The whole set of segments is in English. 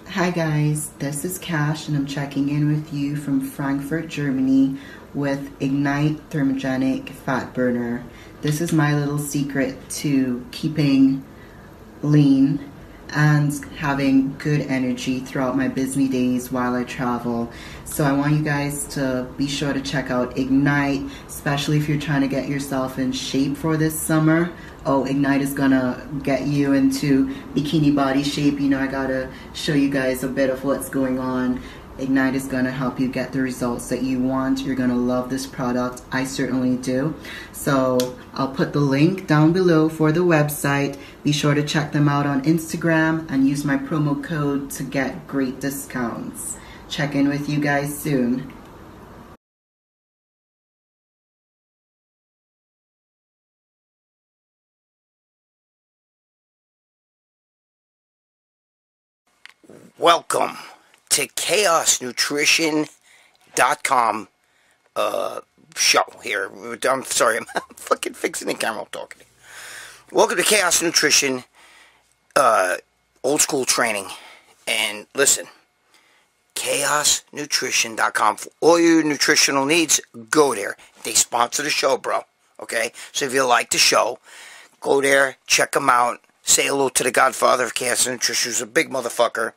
Hi guys, this is Cash and I'm checking in with you from Frankfurt, Germany with Ignite Thermogenic Fat Burner. This is my little secret to keeping lean and having good energy throughout my busy days while I travel. So I want you guys to be sure to check out Ignite, especially if you're trying to get yourself in shape for this summer. Oh, Ignite is gonna get you into bikini body shape. You know, I gotta show you guys a bit of what's going on. Ignite is gonna help you get the results that you want. You're gonna love this product. I certainly do. So I'll put the link down below for the website. Be sure to check them out on Instagram and use my promo code to get great discounts. Check in with you guys soon. Welcome to ChaosNutrition.com show here. I'm sorry, I'm fucking fixing the camera while talking. Welcome to Chaos Nutrition, old school training. And listen, ChaosNutrition.com. For all your nutritional needs, go there. They sponsor the show, bro. Okay? So if you like the show, go there, check them out. Say hello to the godfather of Chaos Nutrition, who's a big motherfucker.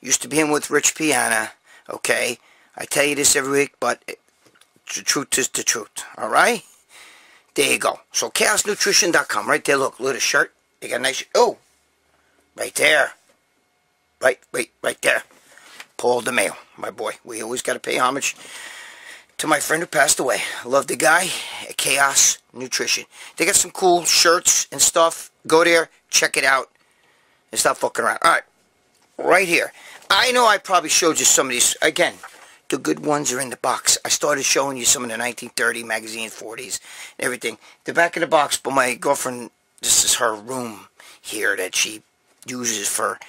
Used to be in with Rich Piana, okay? I tell you this every week, but the truth is the truth, alright? There you go. So, ChaosNutrition.com, right there, look at the shirt. They got a nice, oh, right there. Right there. Paul DeMeo, my boy. We always got to pay homage to my friend who passed away. Love the guy at Chaos Nutrition. They got some cool shirts and stuff. Go there, check it out, and stop fucking around. Alright, right here. I know I probably showed you some of these. Again, the good ones are in the box. I started showing you some of the 1930 magazines, 40s, and everything. The back of the box, but my girlfriend, this is her room here that she uses for,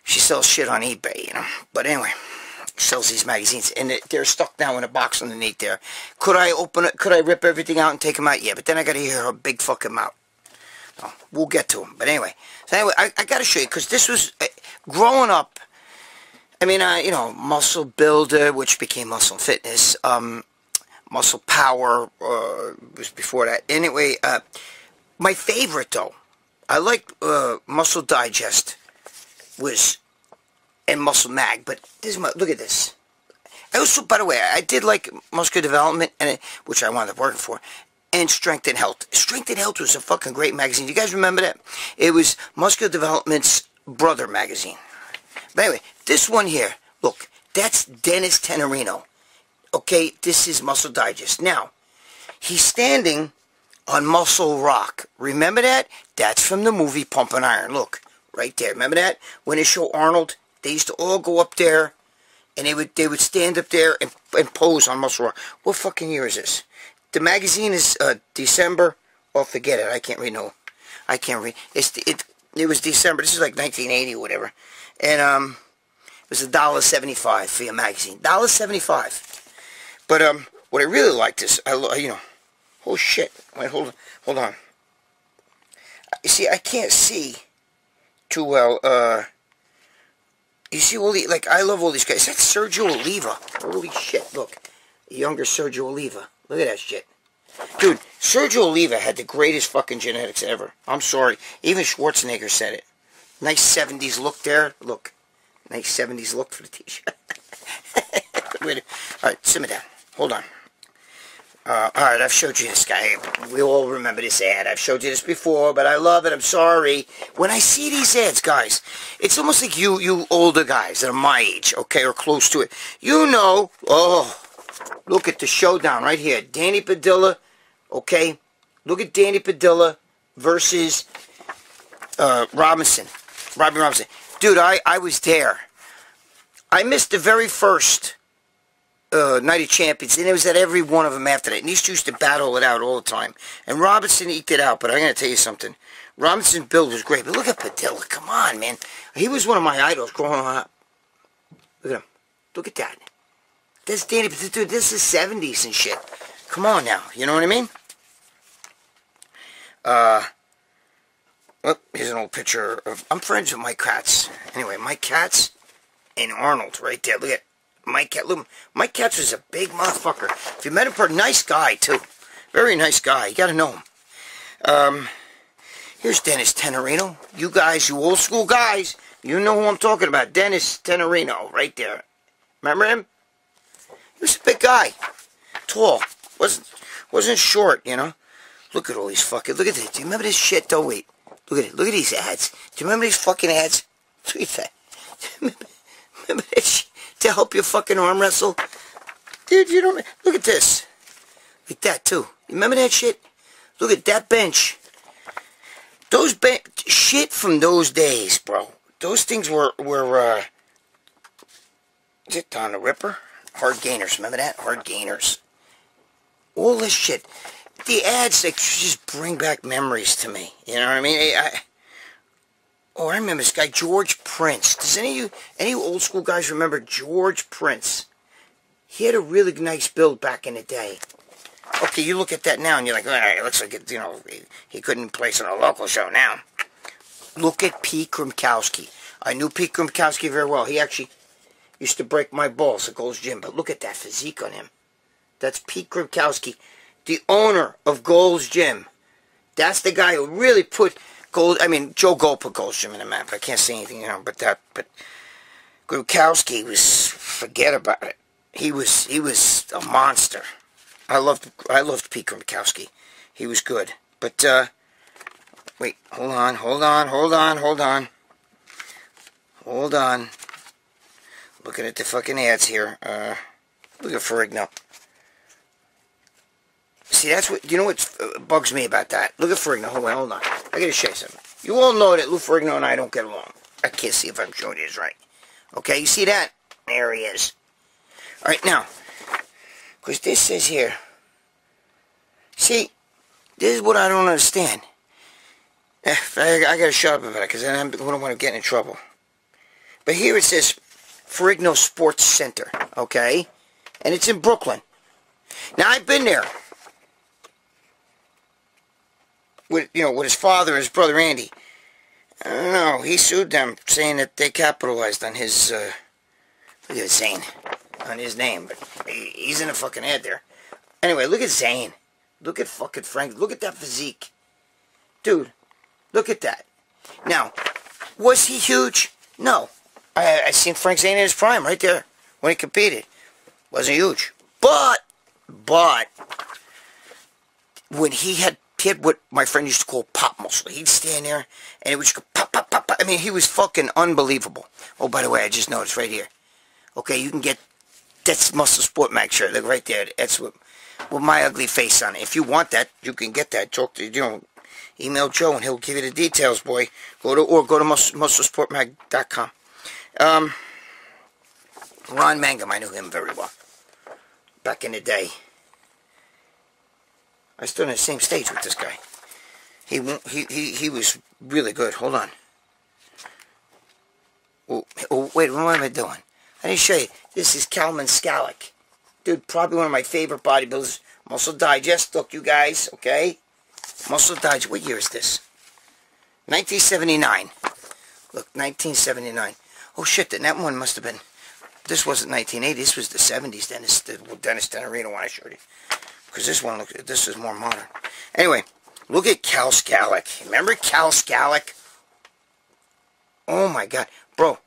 she sells shit on eBay, you know. But anyway, she sells these magazines, and they're stuck now in a box underneath there. Could I open it? Could I rip everything out and take them out? Yeah, but then I got to hear her big fucking mouth. So, we'll get to them. But anyway, I got to show you, because this was, growing up, I mean, you know, Muscle Builder, which became Muscle Fitness, Muscle Power was before that. Anyway, my favorite, though, I like Muscle Digest and Muscle Mag, but this is look at this. I also, by the way, I did like Muscular Development, which I wound up working for, and Strength and Health. Strength and Health was a fucking great magazine. You guys remember that? It was Muscular Development's brother magazine. But anyway, this one here, look, that's Dennis Tenorino. Okay, this is Muscle Digest. Now, he's standing on Muscle Rock. Remember that? That's from the movie Pumpin' Iron. Look, right there. Remember that? When they show Arnold, they used to all go up there, and they would stand up there and pose on Muscle Rock. What fucking year is this? The magazine is December. Oh, forget it. I can't read. No, I can't read. It's It was December. This is like 1980 or whatever. And it was $1.75 for your magazine. $1.75. But what I really liked is, oh shit. Wait, hold on. You see, I can't see too well. You see all the, like, I love all these guys. That's Sergio Oliva. Holy shit, look. Younger Sergio Oliva. Look at that shit. Dude, Sergio Oliva had the greatest fucking genetics ever. I'm sorry. Even Schwarzenegger said it. Nice 70s look there. Look. Nice 70s look for the t-shirt. Alright, simmer down. Hold on. Alright, I've showed you this guy. We all remember this ad. I've showed you this before, but I love it. I'm sorry. When I see these ads, guys, it's almost like you older guys that are my age, okay, or close to it. You know, oh, look at the showdown right here. Danny Padilla, okay? Look at Danny Padilla versus Robbie Robinson. Dude, I was there. I missed the very first Night of Champions, and it was at every one of them after that. And these two used to battle it out all the time. And Robinson eked it out, but I'm going to tell you something. Robinson's build was great, but look at Padilla. Come on, man. He was one of my idols growing up. Look at him. Look at that. That's Danny Padilla. Dude, this is 70s and shit. Come on now. You know what I mean? Well, here's an old picture of... I'm friends with Mike Katz. Anyway, Mike Katz and Arnold right there. Look at Mike Katz. Look, Mike Katz was a big motherfucker. If you met him, nice guy, too. Very nice guy. You gotta know him. Here's Dennis Tenorino. You guys, you old school guys, you know who I'm talking about. Dennis Tenorino, right there. Remember him? He was a big guy. Tall. Wasn't short, you know. Look at all these fucking... Look at this. Do you remember this shit, though? Wait. Look at it. Look at these ads. Do you remember these fucking ads? Look at that. Remember that shit? To help you fucking arm wrestle? Dude, you don't... Look at this. Like that, too. You remember that shit? Look at that bench. Those shit from those days, bro. Those things were is it Don the Ripper? Hard Gainers. Remember that? Hard Gainers. All this shit. The ads, like, just bring back memories to me. You know what I mean? I remember this guy, George Prince. Does any old school guys remember George Prince? He had a really nice build back in the day. Okay, you look at that now and you're like, all right, it looks like it, you know, he couldn't place on a local show now. Look at Pete Krumkowski. I knew Pete Krumkowski very well. He actually used to break my balls at Gold's Gym, but look at that physique on him. That's Pete Krumkowski, the owner of Gold's Gym. That's the guy who really put Joe Gold put Gold's Gym in the map. I can't say anything, you know, but Krumkowski was, forget about it. He was a monster. I loved Pete Krumkowski. He was good. But, wait, hold on. Looking at the fucking ads here. Look at Ferrigno. See, that's what, you know what bugs me about that? Look at Ferrigno. Hold on. I gotta show you something. You all know that Lou Ferrigno and I don't get along. I can't see if I'm showing you this right. Okay, you see that? There he is. Alright, now, because this says here, see, this is what I don't understand. I gotta shut up about it, because I don't want to get in trouble. But here it says, Ferrigno Sports Center, okay? And it's in Brooklyn. Now, I've been there. With his father and his brother Andy. I don't know, he sued them, saying that they capitalized on his, look at Zane, on his name, but he's in a fucking ad there. Anyway, look at Zane. Look at fucking Frank. Look at that physique. Dude, look at that. Now, was he huge? No. I seen Frank Zane in his prime right there when he competed. Wasn't huge. But, when he had what my friend used to call pop muscle. He'd stand there, and it would just go pop, pop, pop, pop. I mean, he was fucking unbelievable. Oh, by the way, I just noticed right here. Okay, you can get, that's MuscleSport mag shirt. Look right there. That's with my ugly face on it. If you want that, you can get that. Talk to, email Joe, and he'll give you the details, boy. Go to MuscleSportMag.com. Ron Mangum, I knew him very well. Back in the day. I stood on the same stage with this guy. He was really good. Hold on. Oh, wait, what am I doing? I didn't show you. This is Kalman Skalik. Dude, probably one of my favorite bodybuilders. Muscle Digest. Look, you guys, okay? Muscle Digest. What year is this? 1979. Look, 1979. Oh, shit, then that one must have been... This wasn't 1980. This was the 70s, Dennis Tenorino one I showed you. Because this is more modern. Anyway, look at Cal Skalik. Remember Cal Skalik? Oh, my God. Bro,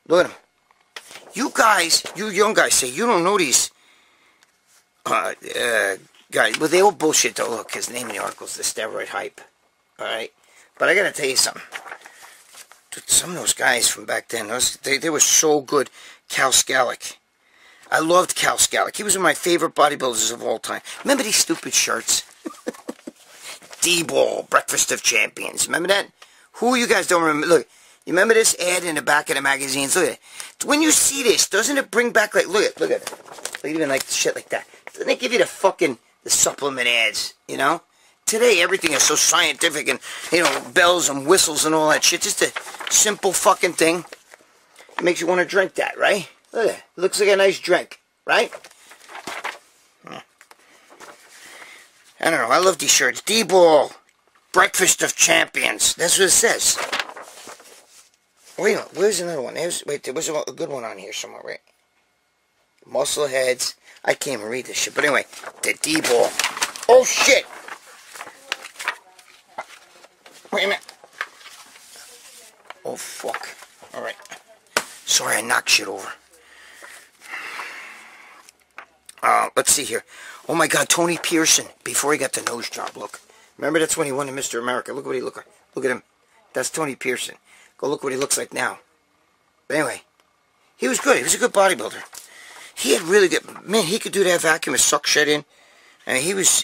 look at him. You guys, you young guys say you don't know these guys. Well, they all bullshit, though. Look, his name in the article is the steroid hype. Alright? But I got to tell you something. Dude, some of those guys from back then, they were so good. Cal Skalik. I loved Cal Skalik. He was one of my favorite bodybuilders of all time. Remember these stupid shirts? D-Ball, Breakfast of Champions. Remember that? Who you guys don't remember? Look, you remember this ad in the back of the magazines? Look at it. When you see this, doesn't it bring back, like, look at it. Look, even like shit like that. Doesn't it give you the supplement ads, you know? Today, everything is so scientific and, you know, bells and whistles and all that shit. Just a simple fucking thing. It makes you want to drink that, right? Look at it. It looks like a nice drink, right? I don't know. I love these shirts. D-Ball, Breakfast of Champions. That's what it says. Wait a minute. Where's another one? Wait, there was a good one on here somewhere, right? Muscle Heads. I can't even read this shit. But anyway, the D-Ball. Oh, shit. Wait a minute. Oh, fuck. All right. Sorry, I knocked shit over. Let's see here. Oh, my God, Tony Pearson. Before he got the nose job, look. Remember, that's when he won the Mr. America. Look what he looked like. Look at him. That's Tony Pearson. Go look what he looks like now. But anyway, he was good. He was a good bodybuilder. He had really good... Man, he could do that vacuum and suck shit in. And he was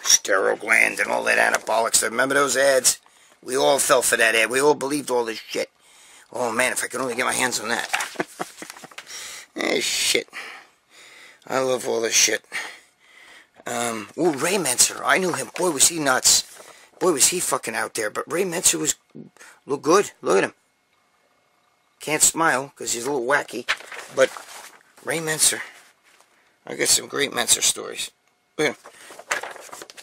sterile gland and all that anabolics. Remember those ads? We all fell for that ad. We all believed all this shit. Oh, man, if I could only get my hands on that. Shit. I love all this shit. Ooh, Ray Menser. I knew him. Boy, was he nuts. Boy, was he fucking out there. But Ray Menser looked good. Look at him. Can't smile because he's a little wacky. But Ray Menser. I got some great Menser stories. Look at him.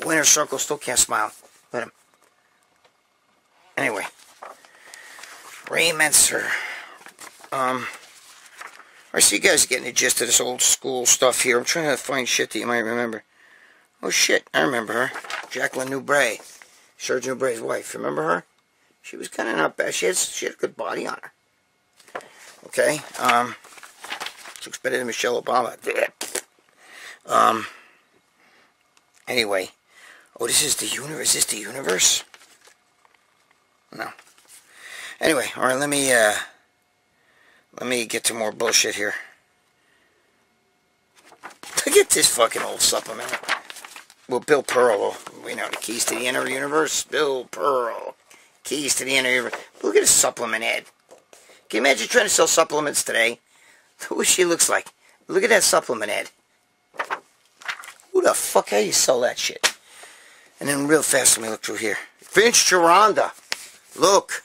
Winner Circle still can't smile. Look at him. Anyway. Ray Menser. I see you guys getting the gist of this old school stuff here. I'm trying to find shit that you might remember. Oh shit, I remember her. Jacqueline Newbray. Serge Newbray's wife. Remember her? She was kind of not bad. She had a good body on her. Okay. She looks better than Michelle Obama. Anyway. Oh, this is the universe. Is this the universe? No. Anyway, alright, let me get to more bullshit here. Look at this fucking old supplement. Well, Bill Pearl, we know the keys to the inner universe. Bill Pearl, keys to the inner universe. Look at this supplement ad. Can you imagine trying to sell supplements today? Look what she looks like. Look at that supplement ad. Who the fuck, how do you sell that shit? And then real fast, let me look through here. Vince Gironda. Look.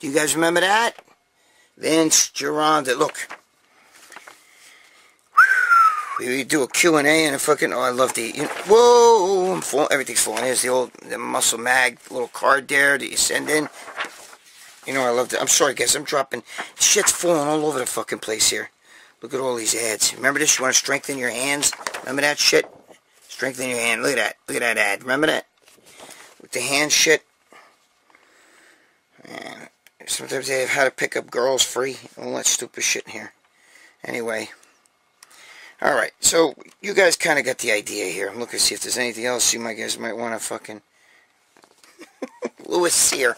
Do you guys remember that? Vince Gironda. Look. We do a Q&A and a fucking... Oh, I love the... whoa! Everything's falling. Here's the Muscle Mag little card there that you send in. You know, I love that. I'm sorry, guys. I'm dropping... Shit's falling all over the fucking place here. Look at all these ads. Remember this? You want to strengthen your hands? Remember that shit? Strengthen your hand. Look at that. Look at that ad. Remember that? With the hand shit. And sometimes they have how to pick up girls free. All that stupid shit in here. Anyway. Alright, so you guys kind of got the idea here. I'm looking to see if there's anything else you guys might want to fucking... Louis Cyr.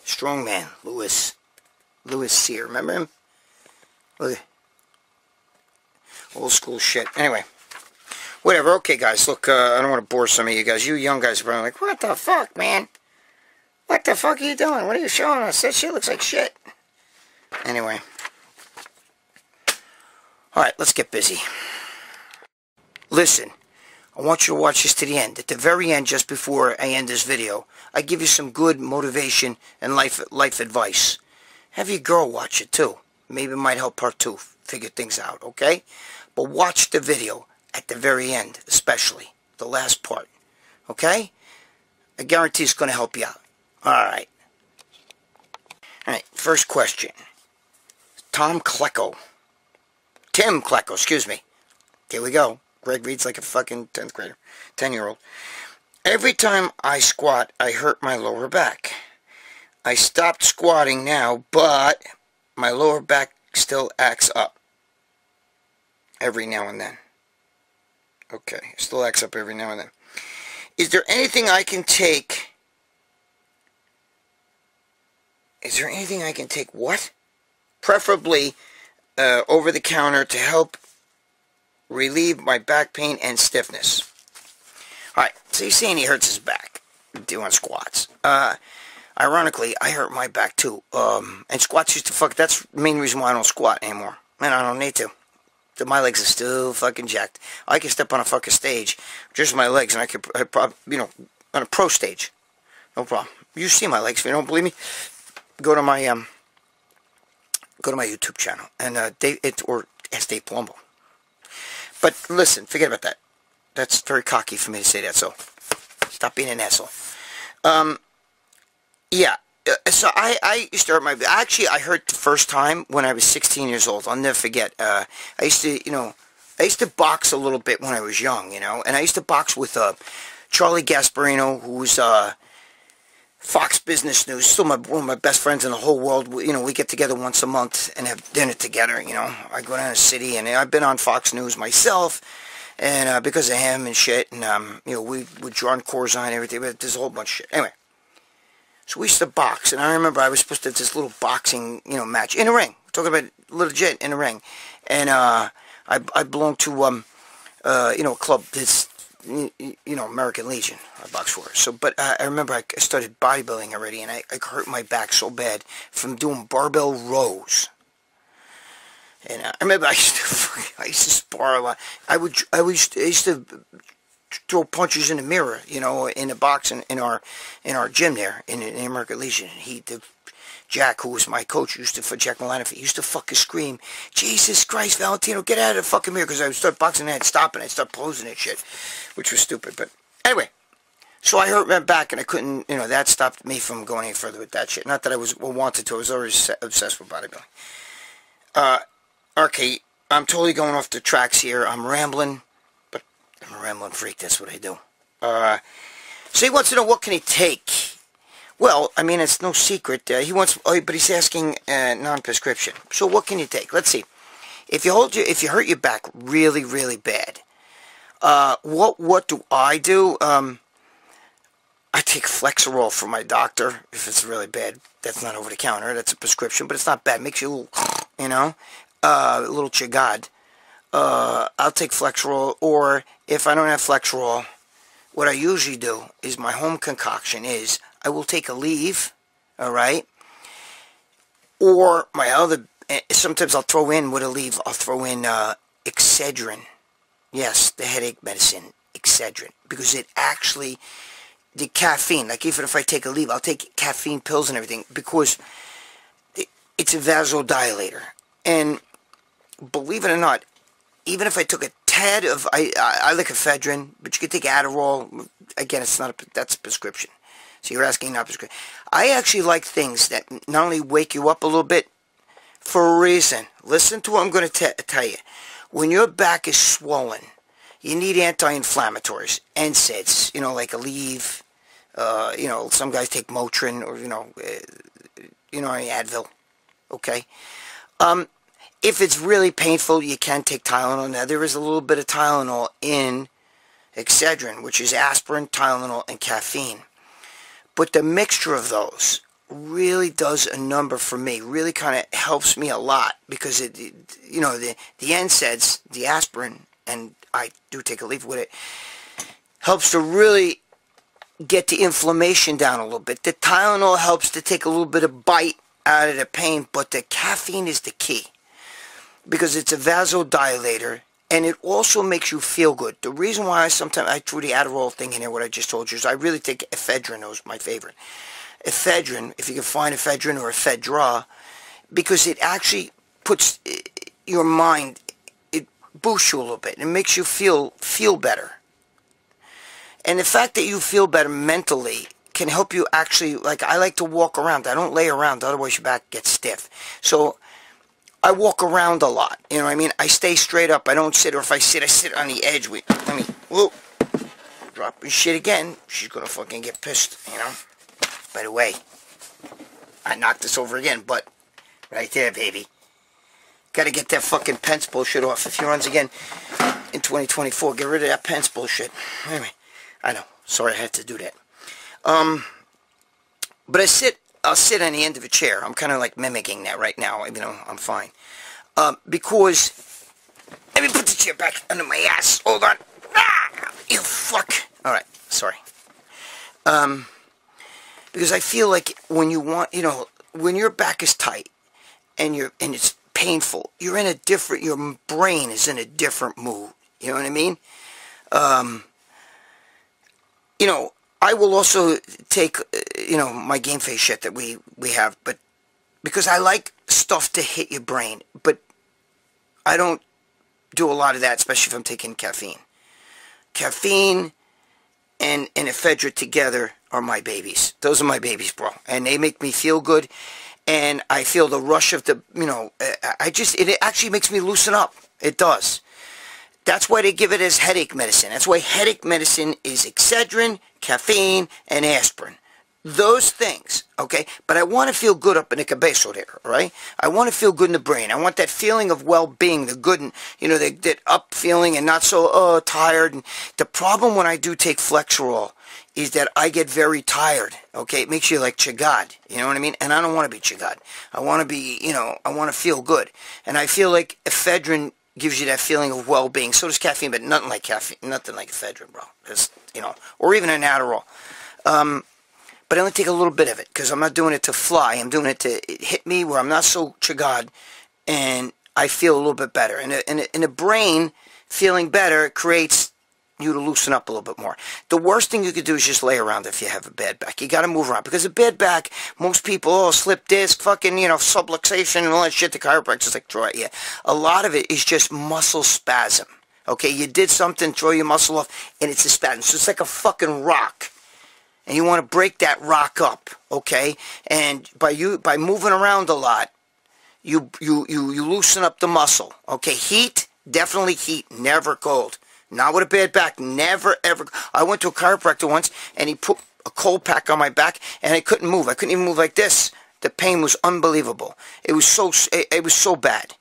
Strongman. Louis Cyr. Remember him? Look. Old school shit. Anyway. Whatever. Okay, guys. Look, I don't want to bore some of you guys. You young guys are probably like, what the fuck, man? What the fuck are you doing? What are you showing us? That shit looks like shit. Anyway. Alright, let's get busy. Listen, I want you to watch this to the end. At the very end, just before I end this video, I give you some good motivation and life advice. have your girl watch it too. Maybe it might help her too figure things out, okay? But watch the video at the very end, especially the last part, okay? I guarantee it's going to help you out. Alright. Alright, first question. Tim Klecko, excuse me. Here we go. Greg reads like a fucking 10th grader. 10-year-old. Every time I squat, I hurt my lower back. I stopped squatting now, but my lower back still acts up. Every now and then. Okay, still acts up every now and then. Is there anything I can take? Is there anything I can take? What? Preferably over the counter to help relieve my back pain and stiffness. Alright, so he's saying he hurts his back doing squats. Ironically, I hurt my back too. And squats used to fuck. That's the main reason why I don't squat anymore. Man, I don't need to. My legs are still fucking jacked. I can step on a fucking stage, just my legs, and I probably, you know, on a pro stage. No problem. You see my legs. If you don't believe me, go to my YouTube channel and or ask Dave Palumbo. But listen, forget about that. That's very cocky for me to say that. So stop being an asshole. Yeah. So I used to hurt my... Actually, I hurt the first time when I was 16 years old. I'll never forget. I used to box a little bit when I was young, and I used to box with Charlie Gasparino, who's Fox Business News, still one of my best friends in the whole world. We get together once a month and have dinner together, I go down to the city, and I've been on Fox News myself, and because of him and shit, and, we would draw on Corzine and everything, but there's a whole bunch of shit. Anyway. So we used to box, and I remember I was supposed to have this little boxing, match in a ring. We're talking about legit in a ring, and I belonged to a club that's American Legion. I boxed for. So, but I remember I started bodybuilding already, and I hurt my back so bad from doing barbell rows. And I remember I used to spar a lot. I used to throw punches in the mirror, in the box in our gym there in the American Legion. And Jack, who was my coach, Jack Milanovic, used to fucking scream, "Jesus Christ, Valentino, get out of the fucking mirror!" Because I would start boxing and I'd stop and I'd start posing and shit, which was stupid. But anyway, so I hurt my back and I couldn't, that stopped me from going any further with that shit. Not that I wanted to. I was always obsessed with bodybuilding. Okay, I'm totally going off the tracks here. I'm rambling. I'm a rambling freak, that's what I do. So he wants to know, what can he take? Well, I mean, it's no secret. But he's asking non-prescription. So what can you take? Let's see. If you hurt your back really, really bad, what do? I take Flexerol from my doctor if it's really bad. That's not over the counter. That's a prescription, but it's not bad. It makes you a little, a little chagad. I'll take Flexerol, or if I don't have Flexerol, what I usually do is my home concoction is I will take a leave, alright, or my other, sometimes I'll throw in with a leave, I'll throw in Excedrin. Yes, the headache medicine, Excedrin, because it actually, the caffeine, like even if I take a leave, I'll take caffeine pills and everything, because it's a vasodilator, and believe it or not, even if I took a tad of, I like ephedrine, but you could take Adderall. Again, that's a prescription. So you're asking not prescription. I actually like things that not only wake you up a little bit, for a reason. Listen to what I'm going to tell you. When your back is swollen, you need anti-inflammatories, NSAIDs, like Aleve, some guys take Motrin, or, Advil, okay? If it's really painful, you can take Tylenol. Now, there is a little bit of Tylenol in Excedrin, which is aspirin, Tylenol, and caffeine. But the mixture of those really does a number for me. Really kind of helps me a lot, because the NSAIDs, the aspirin, and I do take a leave with it, helps to really get the inflammation down a little bit. The Tylenol helps to take a little bit of bite out of the pain, but the caffeine is the key, because it's a vasodilator, and it also makes you feel good. The reason why I threw the Adderall thing in here, what I just told you, is I really take ephedrine. That was my favorite. Ephedrine, if you can find ephedrine or ephedra, because it actually puts your mind, it boosts you a little bit. It makes you feel better. And the fact that you feel better mentally can help you actually, like, I like to walk around. I don't lay around, otherwise your back gets stiff. So I walk around a lot, you know what I mean? I stay straight up. I don't sit, or if I sit on the edge. Whoa, dropping shit again. She's gonna fucking get pissed, you know? By the way, I knocked this over again, but right there, baby. Gotta get that fucking Pence bullshit off. If he runs again in 2024, get rid of that Pence bullshit. Anyway, I know. Sorry I had to do that. But I'll sit on the end of a chair. I'm kind of like mimicking that right now. You know, I'm fine. Because, let me put the chair back under my ass. Hold on. Ah, you fuck. Alright, sorry. Because I feel like when you want, you know, when your back is tight and it's painful, you're in a different, your brain is in a different mood. You know what I mean? You know, I will also take, you know, my game face shit that we have, but because I like stuff to hit your brain, but I don't do a lot of that, especially if I'm taking caffeine. Caffeine and ephedra together are my babies. Those are my babies, bro. And they make me feel good. And I feel the rush of the, you know, it actually makes me loosen up. It does. That's why they give it as headache medicine. That's why headache medicine is Excedrin, caffeine, and aspirin. Those things, okay? But I want to feel good up in the cabeza there, right? I want to feel good in the brain. I want that feeling of well-being, the good, and, you know, that up feeling and not so, tired. And the problem when I do take Flexerol is that I get very tired, okay? It makes you like Chagad, you know what I mean? And I don't want to be Chagad. I want to be, you know, I want to feel good. And I feel like ephedrine gives you that feeling of well-being. So does caffeine, but nothing like caffeine, nothing like ephedrine, bro. Just, you know, or even an Adderall. But I only take a little bit of it, because I'm not doing it to fly. I'm doing it to hit me where I'm not so Chagad, and I feel a little bit better. And the brain feeling better creates you to loosen up a little bit more. The worst thing you could do is just lay around if you have a bad back. You got to move around, because a bad back, most people, slip disc, fucking, you know, subluxation and all that shit. The chiropractor's like, throw at you. A lot of it is just muscle spasm. Okay, you did something, throw your muscle off, and it's a spasm. So it's like a fucking rock. And you want to break that rock up, okay? And by moving around a lot, you loosen up the muscle, okay? Heat, definitely heat, never cold. Not with a bad back, never ever. I went to a chiropractor once, and he put a cold pack on my back, and I couldn't move. I couldn't even move like this. The pain was unbelievable. It was so bad.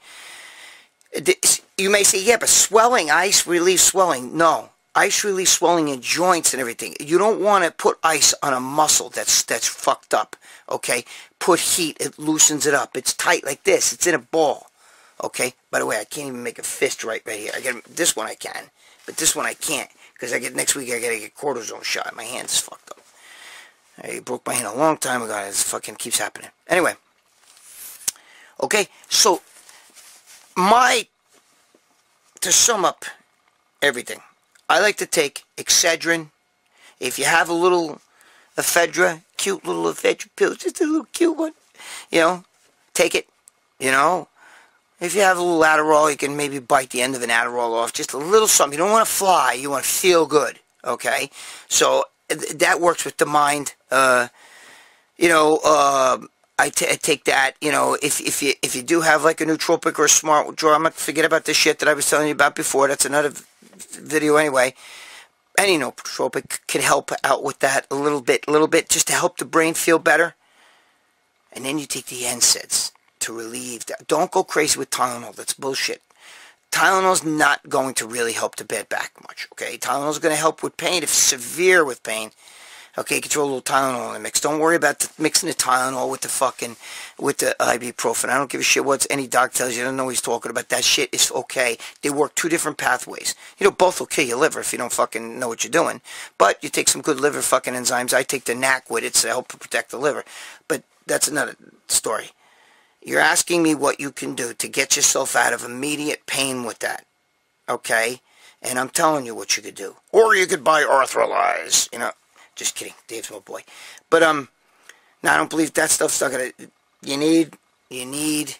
You may say, yeah, but swelling, ice relieves swelling. No. Ice relieves swelling in joints and everything. You don't want to put ice on a muscle that's fucked up, okay? Put heat, it loosens it up. It's tight like this. It's in a ball, okay? By the way, I can't even make a fist right here. This one I can, but this one I can't, because next week I gotta get cortisone shot. My hand's fucked up. I broke my hand a long time ago. It fucking keeps happening. Anyway, okay, so to sum up everything, I like to take Excedrin. If you have a little ephedra, cute little ephedra pill, just a little cute one, you know, take it, you know. If you have a little Adderall, you can maybe bite the end of an Adderall off, just a little something. You don't want to fly, you want to feel good, okay? So that works with the mind. You know, I take that, you know, if you do have like a nootropic or a smart withdrawal, I'm not forget about this shit that I was telling you about before. That's another video anyway. Any nootropic can help out with that a little bit, just to help the brain feel better. And then you take the NSAIDs to relieve that. Don't go crazy with Tylenol. That's bullshit. Tylenol's not going to really help the bad back much, okay? Tylenol's going to help with pain, if severe with pain. Okay, get you a little Tylenol in the mix. Don't worry about mixing the Tylenol with the ibuprofen. I don't give a shit what any doc tells you. I don't know what he's talking about. That shit is okay. They work two different pathways. You know, both will kill your liver if you don't fucking know what you're doing. But you take some good liver fucking enzymes. I take the NAC with it to help protect the liver. But that's another story. You're asking me what you can do to get yourself out of immediate pain with that. Okay? And I'm telling you what you could do. Or you could buy Arthrolyze, you know. Just kidding. Dave's my boy. But, now I don't believe that stuff's not gonna... You need you need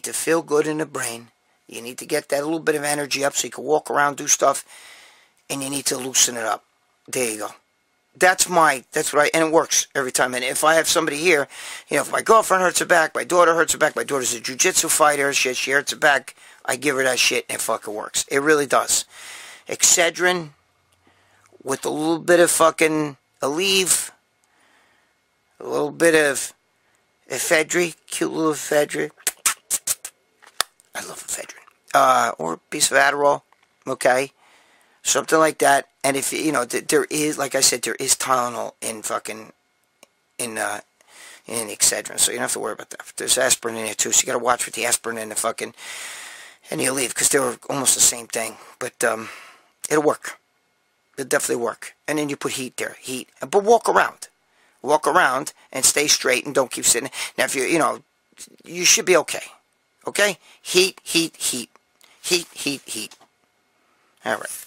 to feel good in the brain. You need to get that little bit of energy up so you can walk around, do stuff, and you need to loosen it up. There you go. That's what and it works every time. And if I have somebody here, if my girlfriend hurts her back, my daughter hurts her back, my daughter's a jiu-jitsu fighter, she hurts her back, I give her that shit and it fucking works. It really does. Excedrin with a little bit of fucking Aleve, a little bit of ephedrine, cute little ephedrine. I love ephedrine. Or a piece of Adderall, okay? Something like that. And if, there is, like I said, there is Tylenol in fucking, in Excedrin, so you don't have to worry about that. There's aspirin in there too, so you gotta watch with the aspirin and the fucking, and the Aleve, because they're almost the same thing. But, it'll work. It'll definitely work. And then you put heat there, but walk around. Walk around and stay straight and don't keep sitting. Now, if you should be okay. Okay? Heat. All right.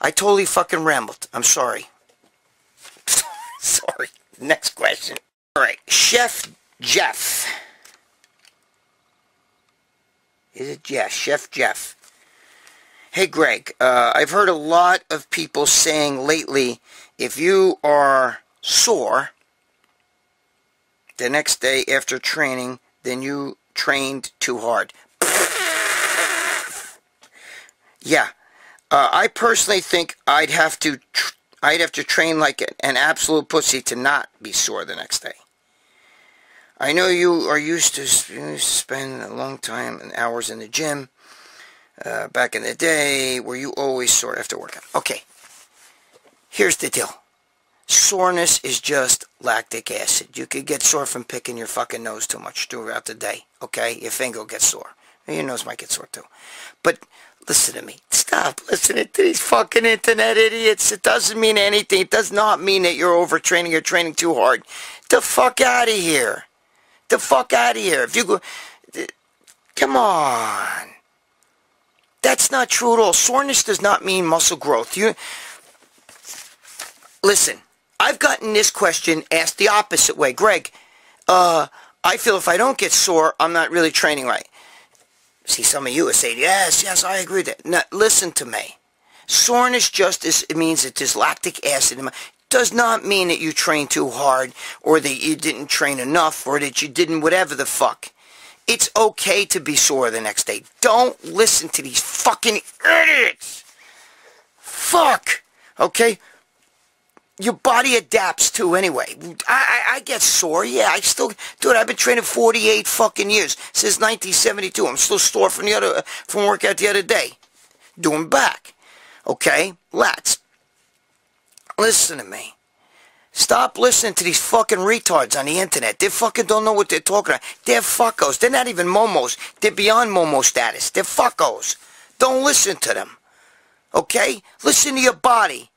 I totally fucking rambled. I'm sorry. Sorry. Next question. All right. Chef Jeff. Is it Jeff? Chef Jeff. Hey, Greg. I've heard a lot of people saying lately, if you are sore the next day after training, then you trained too hard. Yeah. I personally think I'd have to train like an absolute pussy to not be sore the next day. I know you used to spend a long time and hours in the gym back in the day. Were you always sore after workout? Okay. Here's the deal. Soreness is just lactic acid. You could get sore from picking your fucking nose too much throughout the day. Okay? Your finger will get sore. Your nose might get sore too. But listen to me. Stop listening to these fucking internet idiots. It doesn't mean anything. It does not mean that you're overtraining or training too hard. The fuck out of here. The fuck out of here. If you go... Come on. That's not true at all. Soreness does not mean muscle growth. Listen, I've gotten this question asked the opposite way. Greg, I feel if I don't get sore, I'm not really training right. See, some of you are saying, yes, I agree with that. Now, listen to me. Soreness it means that there's lactic acid in my... does not mean that you train too hard, or that you didn't train enough, or that you didn't whatever the fuck. It's okay to be sore the next day. Don't listen to these fucking idiots. Fuck. Okay? Your body adapts too anyway. I get sore, yeah. Dude, I've been training 48 fucking years. Since 1972. I'm still sore from workout the other day. Doing back. Okay? Lats. Listen to me. Stop listening to these fucking retards on the internet. They fucking don't know what they're talking about. They're fuckos. They're not even momos. They're beyond momo status. They're fuckos. Don't listen to them. Okay? Listen to your body.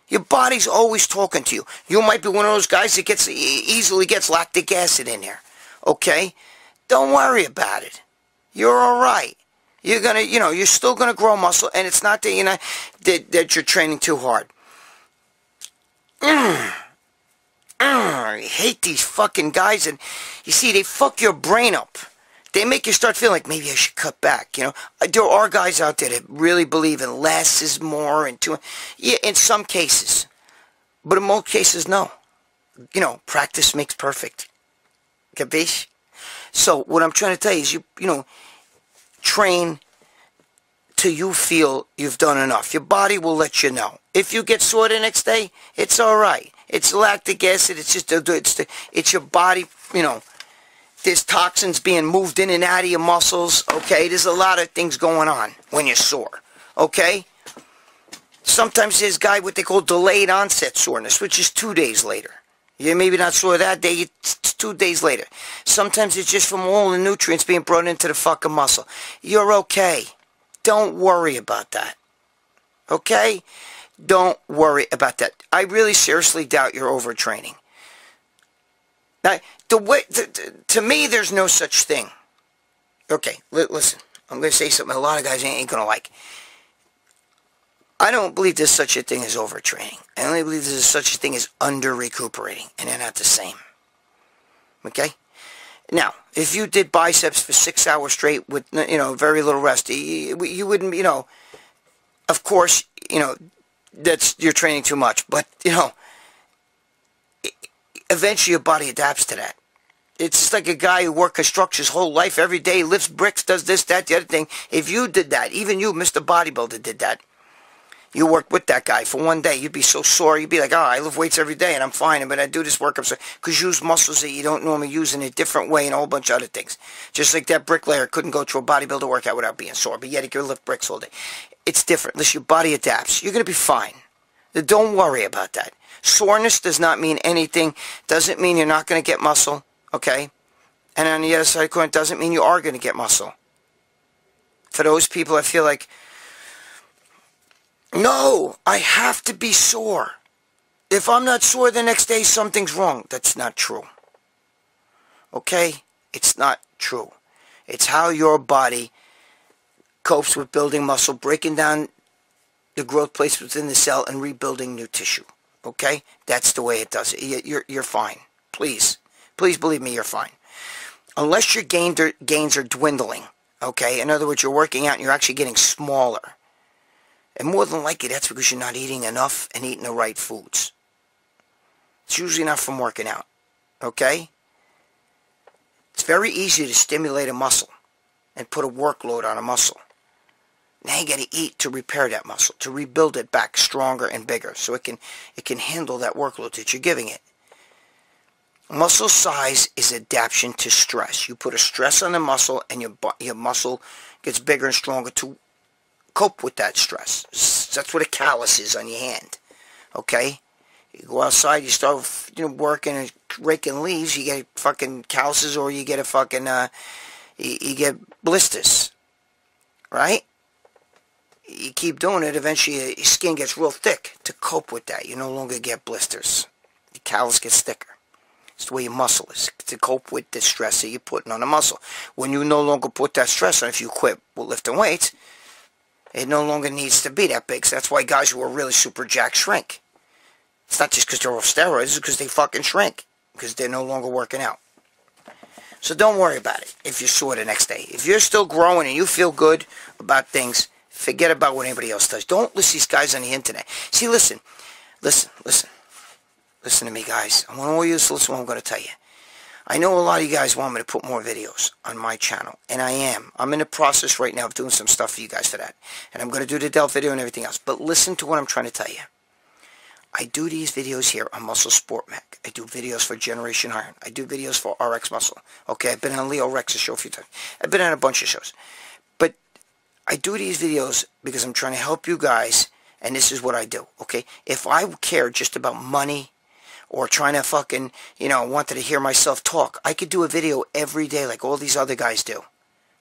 Your body's always talking to you. You might be one of those guys that easily gets lactic acid in there. Okay? Don't worry about it. You're alright. You're gonna, you're still gonna grow muscle, and it's not that, that you're training too hard. I hate these fucking guys, and you see, they fuck your brain up. They make you start feeling like maybe I should cut back, There are guys out there that really believe in less is more, yeah, in some cases. But in most cases, no. Practice makes perfect. Capiche? So, what I'm trying to tell you is, train till you feel you've done enough. Your body will let you know. If you get sore the next day, it's alright. It's lactic acid, it's your body, there's toxins being moved in and out of your muscles, okay? There's a lot of things going on when you're sore, okay? Sometimes there's what they call delayed onset soreness, which is 2 days later. You're maybe not sore that day, it's 2 days later. Sometimes it's just from all the nutrients being brought into the fucking muscle. You're okay. Don't worry about that, okay? Don't worry about that. I really seriously doubt you're overtraining. Now, to me, there's no such thing. Okay, listen. I'm going to say something a lot of guys ain't going to like. I don't believe there's such a thing as overtraining. I only believe there's such a thing as under-recuperating, and they're not the same. Okay? Now, if you did biceps for 6 hours straight with, very little rest, you wouldn't, of course, you're training too much. But, eventually your body adapts to that. It's just like a guy who worked construction his whole life, every day, lifts bricks, does this, that, the other thing. If you did that, even you, Mr. Bodybuilder, did that, you worked with that guy for one day, you'd be so sore, you'd be like, oh, I lift weights every day and I'm fine, but I do this work, because you use muscles that you don't normally use in a different way and a whole bunch of other things. Just like that bricklayer couldn't go to a bodybuilder workout without being sore, but yet he could lift bricks all day. It's different. Unless your body adapts, you're going to be fine. Don't worry about that. Soreness does not mean anything. Doesn't mean you're not going to get muscle, okay? And on the other side of the coin, doesn't mean you are going to get muscle. For those people that feel like, no, I have to be sore. If I'm not sore the next day, something's wrong. That's not true. Okay? It's not true. It's how your body copes with building muscle, breaking down the growth plates within the cell, and rebuilding new tissue. Okay? That's the way it does it. You're fine. Please. Please believe me, you're fine. Unless your gains are dwindling. Okay? In other words, you're working out and you're actually getting smaller. And more than likely, that's because you're not eating enough and eating the right foods. It's usually not from working out. Okay? It's very easy to stimulate a muscle and put a workload on a muscle. Now you got to eat to repair that muscle, to rebuild it back stronger and bigger, so it can handle that workload that you're giving it. Muscle size is adaptation to stress. You put a stress on the muscle, and your muscle gets bigger and stronger to cope with that stress. That's what a callus is on your hand. Okay? You go outside, you start working and raking leaves, you get fucking calluses, or you get a fucking you get blisters. Right? You keep doing it, eventually your skin gets real thick to cope with that. You no longer get blisters. The callus gets thicker. It's the way your muscle is, to cope with the stress that you're putting on the muscle. When you no longer put that stress on, if you quit lifting weights, it no longer needs to be that big. So that's why guys who are really super jacked shrink. It's not just because they're off steroids, it's because they fucking shrink. Because they're no longer working out. So don't worry about it if you're sore the next day. If you're still growing and you feel good about things, forget about what anybody else does. Don't listen to these guys on the internet. See, listen. Listen to me, guys. I want all you to listen to what I'm going to tell you. I know a lot of you guys want me to put more videos on my channel, and I am. I'm in the process right now of doing some stuff for you guys for that. And I'm going to do the Dell video and everything else. But listen to what I'm trying to tell you. I do these videos here on MuscleSport Mac. I do videos for Generation Iron. I do videos for RX Muscle. Okay, I've been on Leo Rex's show a few times. I've been on a bunch of shows. But I do these videos because I'm trying to help you guys, and this is what I do, okay? If I cared just about money or trying to fucking, wanted to hear myself talk, I could do a video every day like all these other guys do.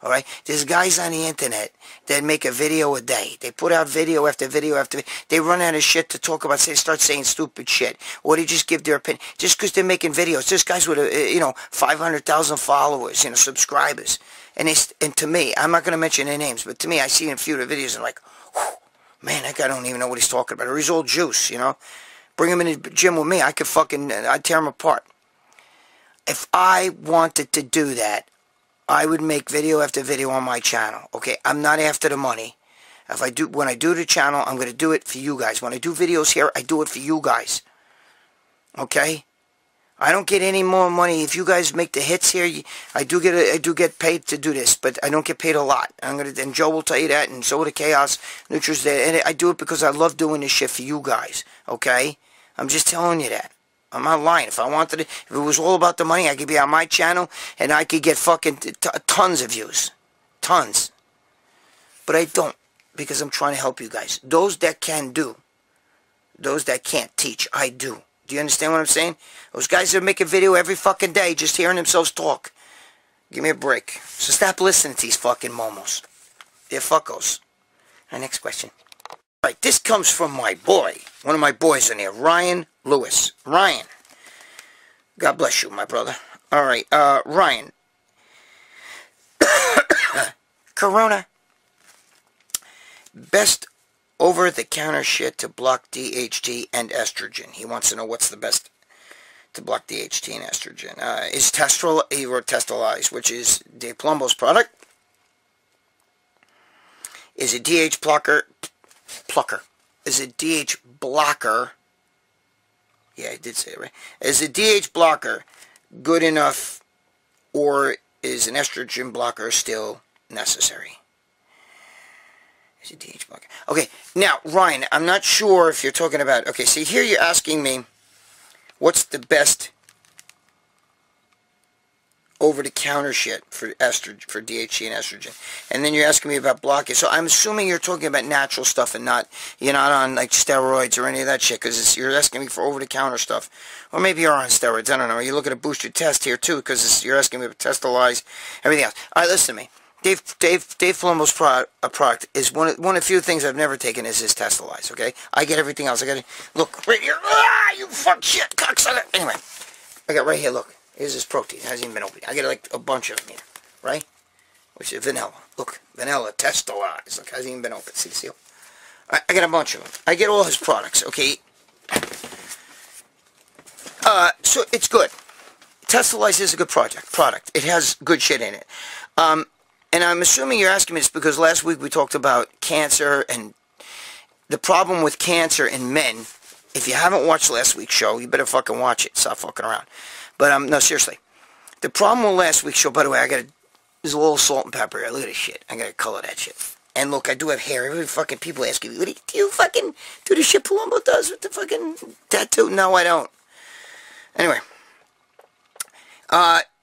All right? There's guys on the internet that make a video a day. They put out video after video after video. They run out of shit to talk about. They start saying stupid shit. Or they just give their opinion. Just because they're making videos. There's guys with, 500,000 followers, subscribers. And to me, I'm not going to mention their names, but to me, I see in a few of the videos and like, man, that guy don't even know what he's talking about. Or he's all juice, Bring him in the gym with me. I'd tear him apart. If I wanted to do that, I would make video after video on my channel. Okay, I'm not after the money. When I do the channel, I'm going to do it for you guys. When I do videos here, I do it for you guys. Okay? I don't get any more money. If you guys make the hits here, I do get paid to do this, but I don't get paid a lot. And Joe will tell you that, and so will the Chaos Nutri's there. And I do it because I love doing this shit for you guys. Okay? I'm just telling you that. I'm not lying. If it was all about the money, I could be on my channel and I could get fucking tons of views. Tons. But I don't, because I'm trying to help you guys. Those that can do. Those that can't teach, I do. Do you understand what I'm saying? Those guys that make a video every fucking day just hearing themselves talk. Give me a break. So stop listening to these fucking momos. They're fuckos. All right, next question. All right, this comes from my boy. One of my boys in here, Ryan Lewis. Ryan. God bless you, my brother. All right, Ryan. Corona. Best over-the-counter shit to block DHT and estrogen. He wants to know what's the best to block DHT and estrogen. Is he wrote Testralize, which is Dave Palumbo's product. Is a DH blocker. Is a DH blocker. Yeah, I did say it right. Is a DH blocker good enough, or is an estrogen blocker still necessary? Is a DH blocker. Okay, now, Ryan, I'm not sure if you're talking about... Okay, see, here you're asking me what's the best over-the-counter shit for estrogen, for DHT and estrogen. And then you're asking me about blocking. So I'm assuming you're talking about natural stuff and you're not on like steroids or any of that shit, because you're asking me for over-the-counter stuff. Or maybe you're on steroids, I don't know. You're looking to boost your test here too, because you're asking me about Testralize, everything else. All right, listen to me. Dave Palumbo's product is one of the few things I've never taken is his Testralize, okay? I get everything else. I got to look right here. Ah, you fuck shit, cocksucker. Anyway, I got right here, look. Here's this protein. It hasn't even been opened. I get like a bunch of them here, right? Which is vanilla. Look, vanilla Testralize. Look, hasn't even been opened. See the seal? I got a bunch of them. I get all his products, okay? So it's good. Testralize is a good product. It has good shit in it. And I'm assuming you're asking me this because last week we talked about cancer and the problem with cancer in men. If you haven't watched last week's show, you better fucking watch it. Stop fucking around. But, no, seriously. The problem with last week's show, by the way, there's a little salt and pepper here. Look at this shit. I gotta color that shit. And look, I do have hair. Every fucking people asking me, do you fucking do the shit Palumbo does with the fucking tattoo? No, I don't. Anyway.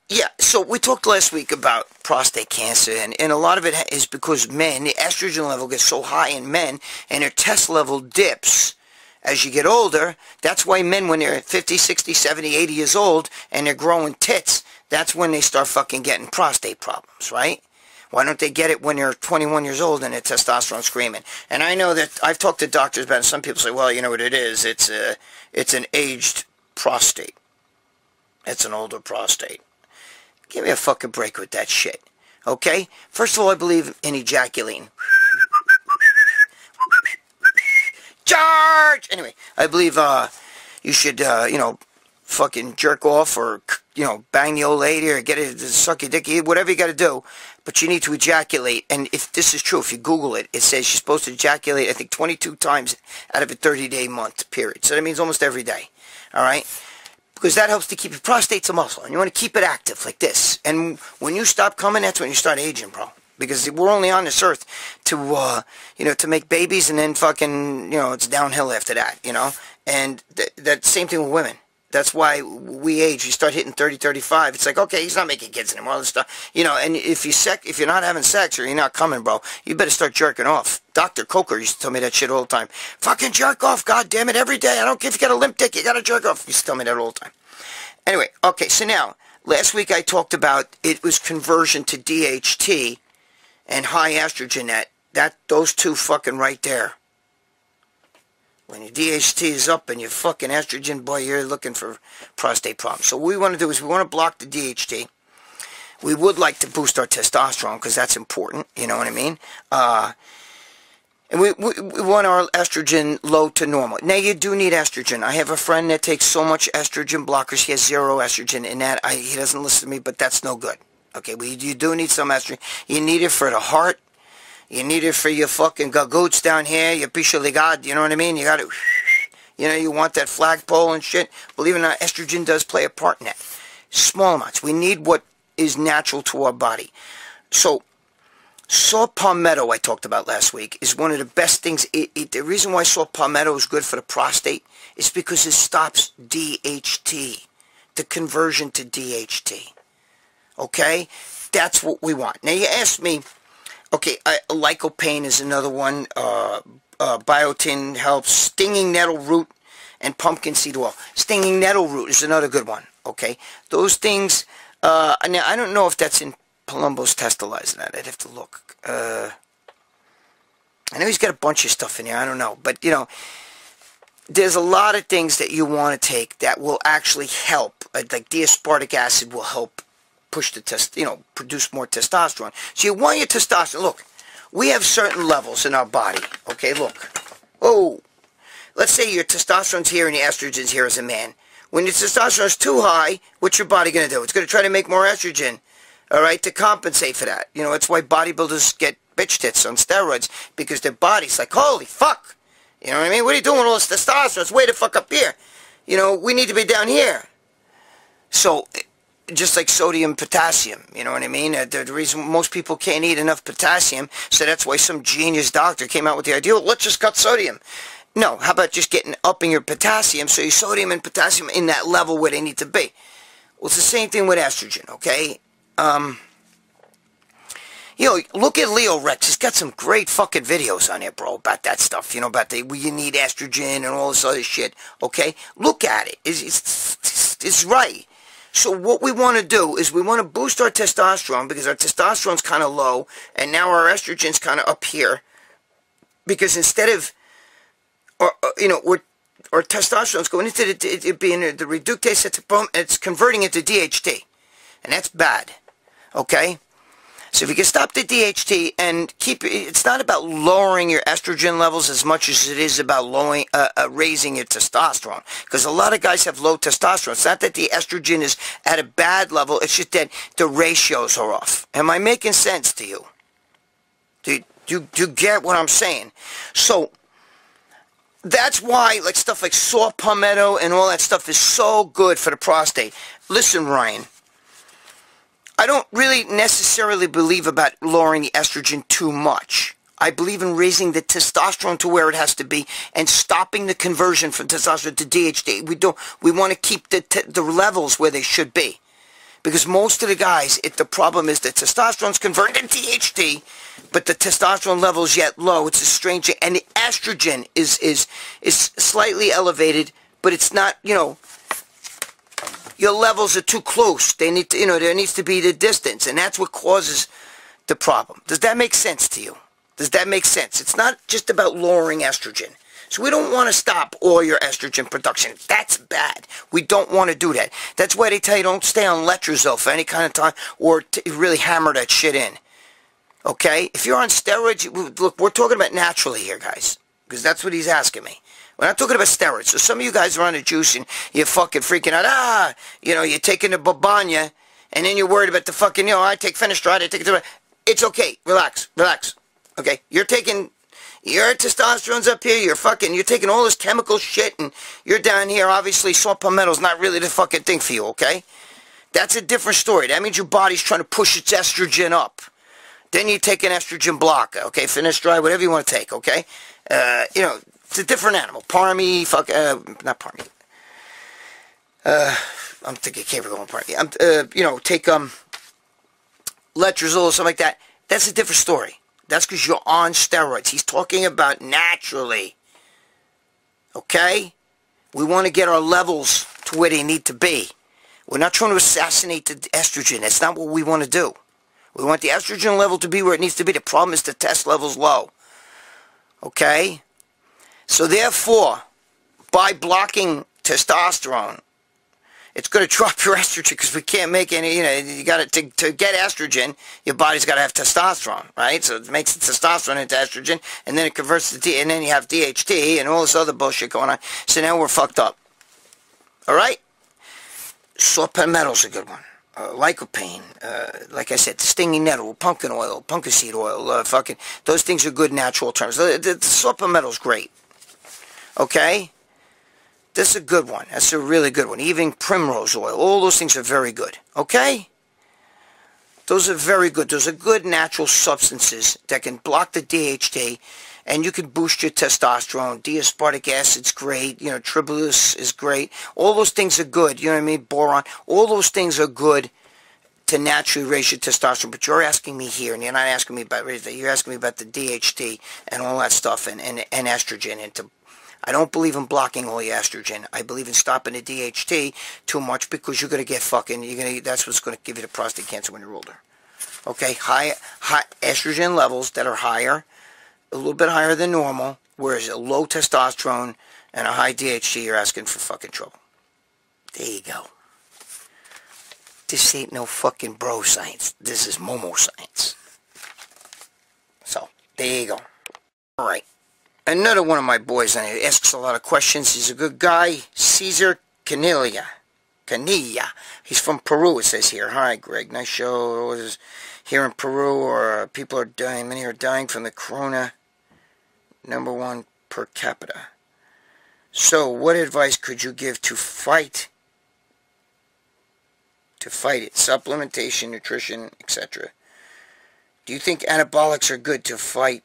Yeah, so we talked last week about prostate cancer, and a lot of it is because men, the estrogen level gets so high in men, and their test level dips as you get older. That's why men, when they're 50, 60, 70, 80 years old, and they're growing tits, that's when they start fucking getting prostate problems, right? Why don't they get it when they're 21 years old and their testosterone's screaming? And I know that I've talked to doctors about it, and some people say, well, you know what it is? It's an aged prostate. It's an older prostate. Give me a fucking break with that shit, okay? First of all, I believe in ejaculating. Charge! Anyway, I believe you should, fucking jerk off or, bang the old lady or get it to suck your dick, whatever you got to do. But you need to ejaculate. And if this is true, if you Google it, it says you're supposed to ejaculate, I think, 22 times out of a 30-day month period. So that means almost every day, all right? Because that helps to keep your prostate's a muscle, and you want to keep it active like this. And when you stop coming, that's when you start aging, bro. Because we're only on this earth to, to make babies, and then fucking, it's downhill after that, And that same thing with women. That's why we age. You start hitting 30, 35. It's like, okay, he's not making kids anymore. All this stuff, And if you're not having sex or you're not coming, bro, you better start jerking off. Dr. Coker used to tell me that shit all the time. Fucking jerk off, goddammit, every day. I don't care if you got a limp dick, you got to jerk off. He used to tell me that all the time. Anyway, okay, so now, last week I talked about it was conversion to DHT and high estrogen. Those two fucking right there. When your DHT is up and your fucking estrogen, boy, you're looking for prostate problems. So what we want to do is we want to block the DHT. We would like to boost our testosterone because that's important, you know what I mean? And we want our estrogen low to normal. Now, you do need estrogen. I have a friend that takes so much estrogen blockers. He has zero estrogen in that. He doesn't listen to me, but that's no good. Okay, well, you do need some estrogen. You need it for the heart. You need it for your fucking gagoots down here, your pichaligad, you know what I mean? You got to, you want that flagpole and shit. Believe it or not, estrogen does play a part in that. Small amounts. We need what is natural to our body. So, saw palmetto, I talked about last week, is one of the best things. The reason why saw palmetto is good for the prostate is because it stops DHT, the conversion to DHT. Okay? That's what we want. Now, you asked me, okay, lycopene is another one. Biotin helps. Stinging nettle root and pumpkin seed oil. Stinging nettle root is another good one. Okay? Those things, now, I don't know if that's in Palumbo's Testralize. I'd have to look. I know he's got a bunch of stuff in here. I don't know. But, there's a lot of things that you want to take that will actually help. Like D-aspartic acid will help push the produce more testosterone. So you want your testosterone. Look, we have certain levels in our body. Okay, look. Oh, let's say your testosterone's here and your estrogen's here as a man. When your testosterone is too high, what's your body going to do? It's going to try to make more estrogen, all right, to compensate for that. You know, that's why bodybuilders get bitch tits on steroids, because their body's like, holy fuck. You know what I mean? What are you doing with all this testosterone? It's way the fuck up here. You know, we need to be down here. So, just like sodium, potassium, you know what I mean? The reason most people can't eat enough potassium, so that's why some genius doctor came out with the idea, well, let's just cut sodium. No, how about just upping your potassium, so your sodium and potassium in that level where they need to be? Well, it's the same thing with estrogen, okay? You know, look at Leo Rex. He's got some great fucking videos on here, bro, about that stuff. You know, about you need estrogen and all this other shit, okay? Look at it. It's right. So what we want to do is we want to boost our testosterone, because our testosterone's kind of low, and now our estrogen's kind of up here. Because instead of, you know, our testosterone's going into it being the reductase, it's converting into DHT. And that's bad, okay? So if you can stop the DHT and it's not about lowering your estrogen levels as much as it is about raising your testosterone. Because a lot of guys have low testosterone. It's not that the estrogen is at a bad level, it's just that the ratios are off. Am I making sense to you? Do you get what I'm saying? So, that's why stuff like saw palmetto and all that stuff is so good for the prostate. Listen, Ryan. I don't really necessarily believe about lowering the estrogen too much. I believe in raising the testosterone to where it has to be and stopping the conversion from testosterone to DHT. We want to keep the levels where they should be. Because most of the guys, the problem is that testosterone's converted to DHT, but the testosterone level is yet low. It's a strange thing. And the estrogen is slightly elevated, but it's not, you know, your levels are too close. They need to, you know, there needs to be the distance, and that's what causes the problem. Does that make sense to you? Does that make sense? It's not just about lowering estrogen. So we don't want to stop all your estrogen production. That's bad. We don't want to do that. That's why they tell you don't stay on letrozole for any kind of time, or really hammer that shit in. Okay? If you're on steroids, look, we're talking about naturally here, guys, because that's what he's asking me. We're not talking about steroids. So some of you guys are on the juice and you're fucking freaking out. You know, you're taking the babanya, and then you're worried about the fucking, you know, I take finasteride, I take it. It's okay. Relax. Relax. Okay? Your testosterone's up here. You're taking all this chemical shit, and you're down here. Obviously, saw palmetto's not really the fucking thing for you, okay? That's a different story. That means your body's trying to push its estrogen up. Then you take an estrogen blocker, okay? Finasteride, whatever you want to take, okay? You know, it's a different animal. Parmy, not Parmy. I'm thinking Capricorn Parmy. You know, take letrozole or something like that. That's a different story. That's because you're on steroids. He's talking about naturally. Okay? We want to get our levels to where they need to be. We're not trying to assassinate the estrogen. That's not what we want to do. We want the estrogen level to be where it needs to be. The problem is the test level's low. Okay? So therefore, by blocking testosterone, it's going to drop your estrogen, because we can't make any, you know, you got to get estrogen, your body's got to have testosterone, right? So it makes the testosterone into estrogen, and then it converts to and then you have DHT and all this other bullshit going on. So now we're fucked up. All right? Saw palmetto's a good one. Lycopene, like I said, stinging nettle, pumpkin oil, pumpkin seed oil, those things are good natural terms. The saw palmetto's great. Okay? This is a good one. That's a really good one. Even primrose oil. All those things are very good. Okay? Those are very good. Those are good natural substances that can block the DHT, and you can boost your testosterone. D-aspartic acid's great. You know, tribulus is great. All those things are good. You know what I mean? Boron. All those things are good to naturally raise your testosterone. But you're asking me here, and you're not asking me about you're asking me about the DHT and all that stuff, and estrogen, and I don't believe in blocking all your estrogen. I believe in stopping the DHT too much, because you're going to get that's what's going to give you the prostate cancer when you're older. Okay? High estrogen levels that are higher, a little bit higher than normal, whereas a low testosterone and a high DHT, you're asking for fucking trouble. There you go. This ain't no fucking bro science. This is Momo science. So, there you go. Alright. Another one of my boys, and he asks a lot of questions. He's a good guy. Caesar Canilla. He's from Peru, it says here. Hi, Greg. Nice show. It was here in Peru, or people are dying. Many are dying from the corona. #1 per capita. So, what advice could you give to fight it? Supplementation, nutrition, etc. Do you think anabolics are good to fight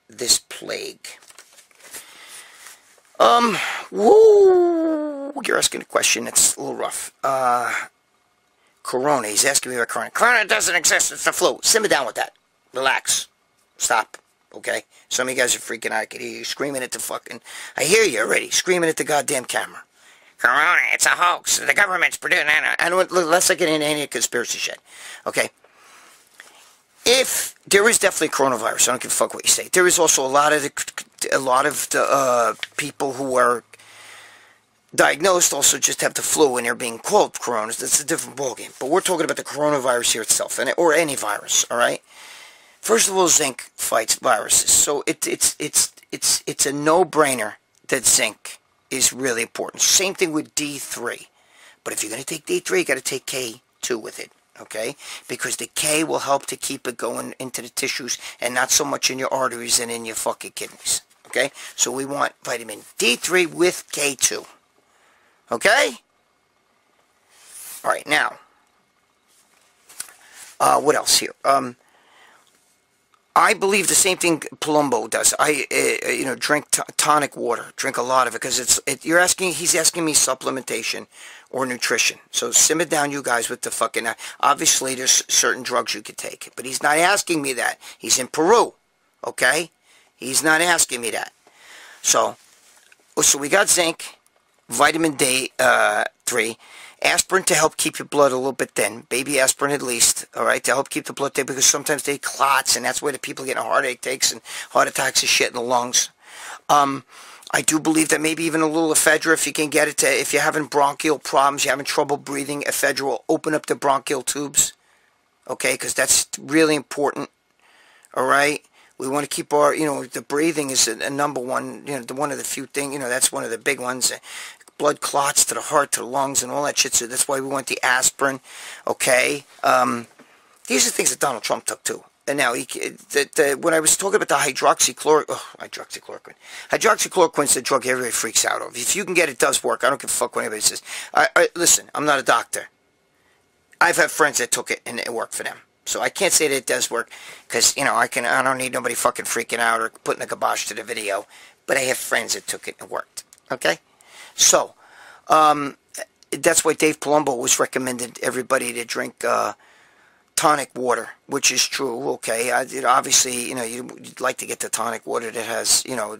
this plague? Whoa, you're asking a question that's a little rough. Corona, he's asking me about corona. Corona doesn't exist, it's the flu. Simmer down with that. Relax. Stop. Okay? Some of you guys are freaking out. I can hear you screaming at the fucking... I hear you already, screaming at the goddamn camera. Corona, it's a hoax. The government's producing... I don't... Let's not get into any conspiracy shit. Okay? If... There is definitely coronavirus. I don't give a fuck what you say. There is also a lot of the people who are diagnosed also just have the flu and they're being called coronas. That's a different ballgame. But we're talking about the coronavirus here itself, or any virus, all right? First of all, zinc fights viruses. So it's a no-brainer that zinc is really important. Same thing with D3. But if you're going to take D3, you got to take K2 with it. Okay? Because the K will help to keep it going into the tissues and not so much in your arteries and in your fucking kidneys. Okay? So we want vitamin D3 with K2. Okay? Alright, now. What else here? I believe the same thing Palumbo does. Drink tonic water. Drink a lot of it because he's asking me supplementation or nutrition. So simmer down, you guys, with the fucking... obviously, there's certain drugs you could take. But he's not asking me that. He's in Peru. Okay? He's not asking me that. So we got zinc, vitamin D3, aspirin to help keep your blood a little bit thin. Baby aspirin at least, all right, to help keep the blood thin because sometimes they clots, and that's where the people getting heartache takes and heart attacks and shit in the lungs. I do believe that maybe even a little ephedra, if you can get it if you're having bronchial problems, you're having trouble breathing, ephedra will open up the bronchial tubes, okay, because that's really important, all right? We want to keep our, the breathing is a number one, one of the few things, that's one of the big ones. Blood clots to the heart, to the lungs, and all that shit, so that's why we want the aspirin, okay? These are things that Donald Trump took, too. And now, when I was talking about the hydroxychloroquine. Hydroxychloroquine's the drug everybody freaks out over. If you can get it, it does work. I don't give a fuck what anybody says. Listen, I'm not a doctor. I've had friends that took it, and it worked for them. So I can't say that it does work, because, I don't need nobody fucking freaking out or putting a kibosh to the video. But I have friends that took it and it worked. Okay? So, that's why Dave Palumbo was recommended everybody to drink tonic water, which is true, okay? Obviously, you'd like to get the tonic water that has, no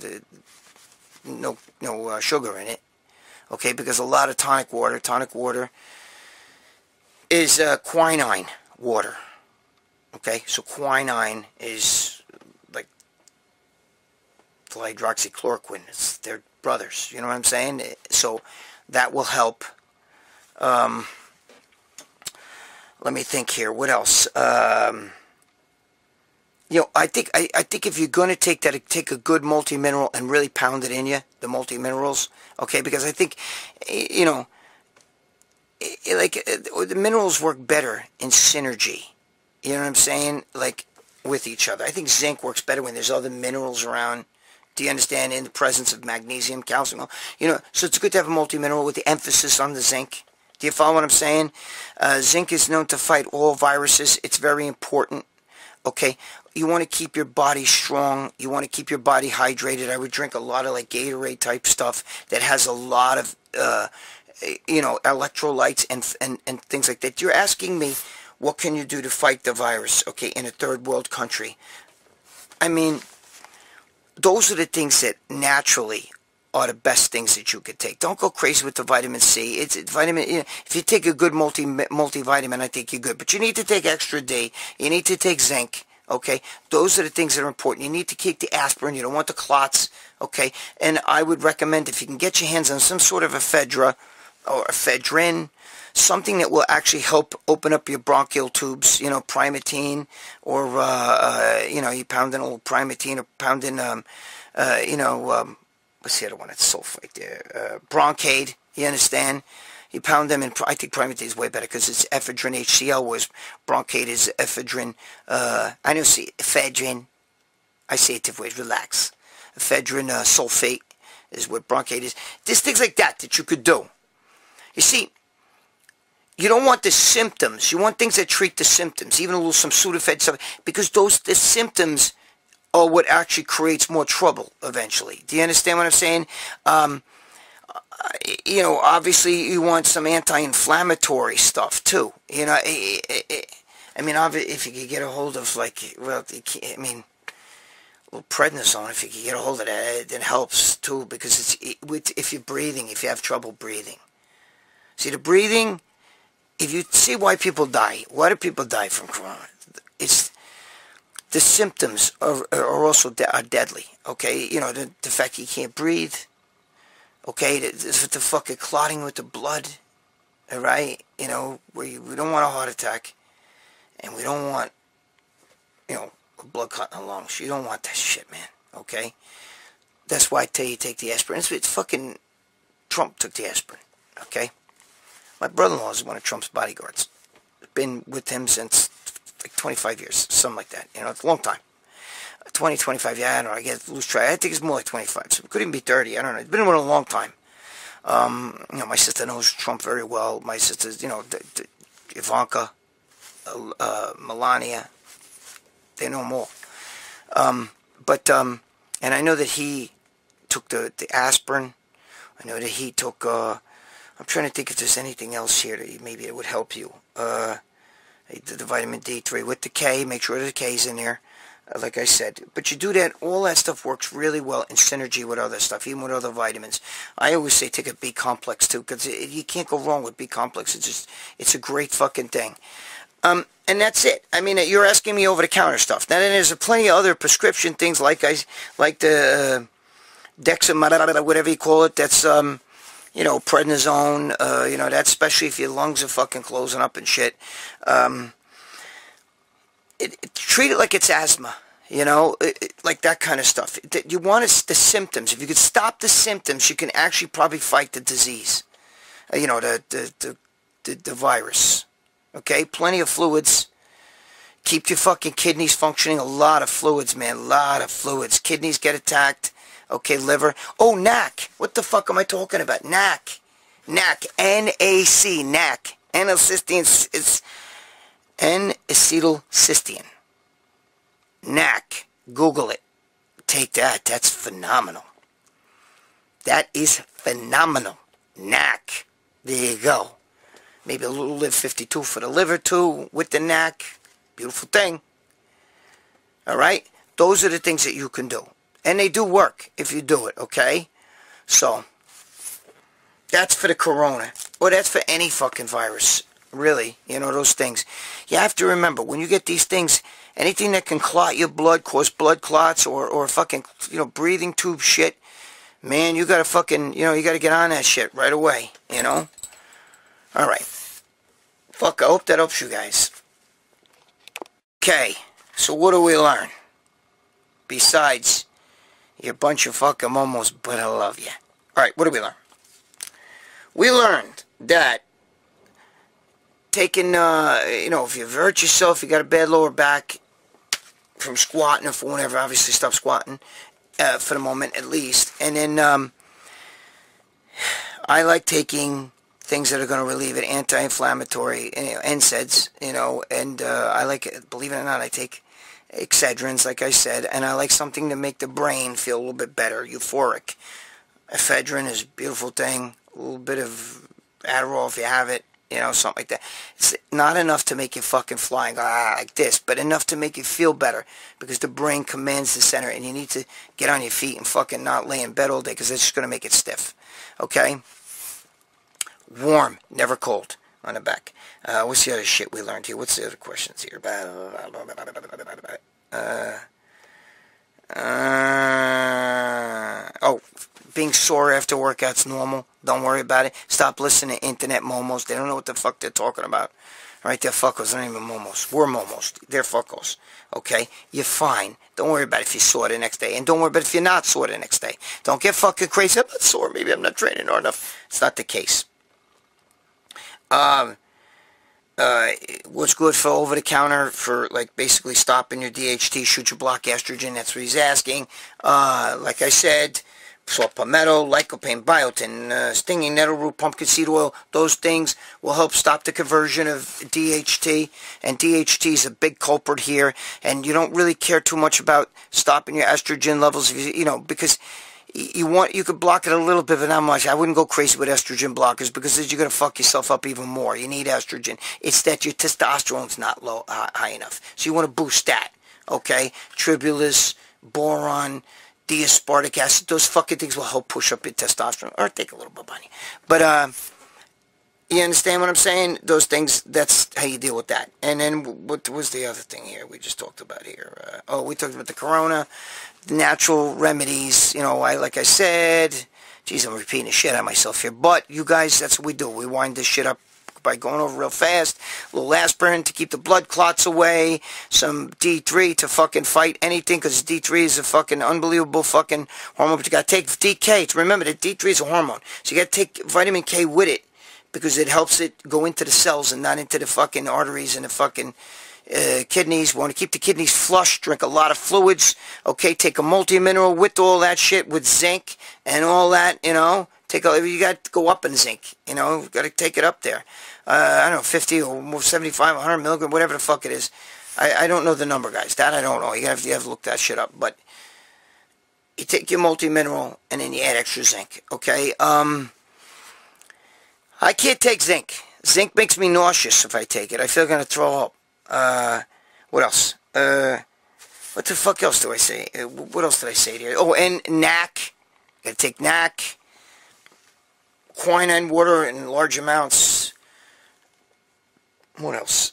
sugar in it, okay? Because a lot of tonic water is quinine water, okay? So quinine is like hydroxychloroquine. They're brothers, you know what I'm saying? So that will help. Let me think here. What else? I think if you're going to take a good multi-mineral and really pound it in you, the multi-minerals, okay? Because I think, the minerals work better in synergy. You know what I'm saying? Like, with each other. I think zinc works better when there's other minerals around. Do you understand? In the presence of magnesium, calcium, so it's good to have a multi-mineral with the emphasis on the zinc. Do you follow what I'm saying? Zinc is known to fight all viruses. It's very important. Okay, you want to keep your body strong. You want to keep your body hydrated. I would drink a lot of like Gatorade type stuff that has a lot of electrolytes and things like that. You're asking me, what can you do to fight the virus? Okay, in a third world country. I mean, those are the things that naturally are the best things that you could take. Don't go crazy with the vitamin C. It's vitamin. If you take a good multivitamin, I think you're good. But you need to take extra D. You need to take zinc. Okay, those are the things that are important. You need to keep the aspirin. You don't want the clots. Okay, and I would recommend if you can get your hands on some sort of ephedra or ephedrine, something that will actually help open up your bronchial tubes. Primatine, or you pound in a little primatine, or pound in what's the other one? It's sulfite there. Broncaid. You understand? You pound them in, I think Primatene is way better because it's ephedrine. HCl was bronchate is ephedrine. I don't see ephedrine. I say it different ways. Relax. Ephedrine sulfate is what bronchate is. There's things like that you could do. You see, you don't want the symptoms. You want things that treat the symptoms, even a little some Sudafed stuff, because the symptoms are what actually creates more trouble eventually. Do you understand what I'm saying? You know, obviously you want some anti-inflammatory stuff too. You know, I mean, if you could get a hold of like, well, I mean, a little prednisone, if you could get a hold of that, it helps too, because if you're breathing, if you have trouble breathing. See, the breathing, if you see why people die, why do people die from corona? It's the symptoms are also deadly. Okay, you know, the fact you can't breathe. Okay, the fucking clotting with the blood. All right, you know, we don't want a heart attack, and we don't want, you know, a blood clot in the lungs. You don't want that shit, man. Okay, that's why I tell you take the aspirin. It's fucking Trump took the aspirin. Okay. My brother-in-law is one of Trump's bodyguards. Been with him since like 25 years, something like that. You know, it's a long time. 20, 25, yeah, I don't know. I get lose track. I think it's more like 25. So it could even be 30. I don't know. It's been with him a long time. You know, my sister knows Trump very well. My sisters, you know, Ivanka, Melania, they know him all. And I know that he took the aspirin. I know that he took, I'm trying to think if there's anything else here that maybe it would help you. The vitamin D3 with the K, make sure the K's in there, like I said. But you do that, all that stuff works really well in synergy with other stuff, even with other vitamins. I always say take a B complex too, because you can't go wrong with B complex. It's a great fucking thing. And that's it. I mean, you're asking me over-the-counter stuff. Now, then there's plenty of other prescription things like the Dexamethasone, whatever you call it. That's you know, prednisone, you know, that's especially if your lungs are fucking closing up and shit. Treat it like it's asthma, you know, like that kind of stuff. You want the symptoms. If you could stop the symptoms, you can actually probably fight the disease, you know, the virus. Okay, plenty of fluids. Keep your fucking kidneys functioning. A lot of fluids, man, a lot of fluids. Kidneys get attacked. Okay, liver. Oh, NAC. What the fuck am I talking about? NAC. NAC. N-A-C. NAC. N-acetylcysteine. N-acetylcysteine. NAC. Google it. Take that. That's phenomenal. That is phenomenal. NAC. There you go. Maybe a little Live 52 for the liver, too, with the NAC. Beautiful thing. All right? Those are the things that you can do. And they do work if you do it, okay? So, that's for the corona. Or that's for any fucking virus, really. You know, those things. You have to remember, when you get these things, anything that can clot your blood, cause blood clots, or fucking, you know, breathing tube shit, man, you gotta fucking, you know, you gotta get on that shit right away, you know? Alright. Fuck, I hope that helps you guys. Okay, so what do we learn? Besides, you're a bunch of fucking momos, but I love you. Alright, what did we learn? We learned that taking, you know, if you've hurt yourself, you got a bad lower back from squatting or for whatever, obviously stop squatting for the moment at least. And then I like taking things that are going to relieve it, anti-inflammatory, you know, NSAIDs, you know, and I like, believe it or not, I take Excedrins, like I said, and I like something to make the brain feel a little bit better, euphoric. Ephedrine is a beautiful thing. A little bit of Adderall if you have it, you know, something like that. It's not enough to make you fucking fly and go, like this, but enough to make you feel better, because the brain commands the center, and you need to get on your feet and fucking not lay in bed all day, because it's just going to make it stiff, okay? Warm, never cold on the back. What's the other shit we learned here? What's the other questions here? Oh, being sore after workout's normal. Don't worry about it. Stop listening to internet momos. They don't know what the fuck they're talking about. Right, they're fuckos. They're not even momos. We're momos. They're fuckos. Okay? You're fine. Don't worry about it if you're sore the next day. And don't worry about it if you're not sore the next day. Don't get fucking crazy. I'm not sore. Maybe I'm not training hard enough. It's not the case. What's good for over-the-counter for, like, basically stopping your DHT, should you block estrogen? That's what he's asking. Like I said, saw palmetto, lycopene, biotin, stinging nettle root, pumpkin seed oil. Those things will help stop the conversion of DHT, and DHT is a big culprit here. And you don't really care too much about stopping your estrogen levels, you know, because you could block it a little bit, but not much. I wouldn't go crazy with estrogen blockers because you're going to fuck yourself up even more. You need estrogen. It's that your testosterone's not high enough, so you want to boost that. Okay, tribulus, boron, D-aspartic acid, those fucking things will help push up your testosterone, or take a little bit, bunny. But, you understand what I'm saying? Those things, that's how you deal with that. And then, what was the other thing here we just talked about here? We talked about the corona, the natural remedies, you know, like I said, geez, I'm repeating the shit out of myself here, but you guys, that's what we do. We wind this shit up by going over real fast, a little aspirin to keep the blood clots away, some D3 to fucking fight anything, because D3 is a fucking unbelievable fucking hormone, but you gotta take DK. Remember that D3 is a hormone, so you gotta take vitamin K with it, because it helps it go into the cells and not into the fucking arteries and the fucking kidneys. We want to keep the kidneys flush, drink a lot of fluids, okay, take a multi-mineral with all that shit, with zinc and all that, you know. You got to go up in zinc, you know, got to take it up there. I don't know, 50 or 75, 100 milligram, whatever the fuck it is. I don't know the number, guys. That I don't know. You have to look that shit up. But you take your multi-mineral and then you add extra zinc, okay? I can't take zinc. Zinc makes me nauseous if I take it. I feel I'm going to throw up. What else? What the fuck else do I say? What else did I say here? Oh, and NAC. You got to take NAC. Quinine water in large amounts. What else?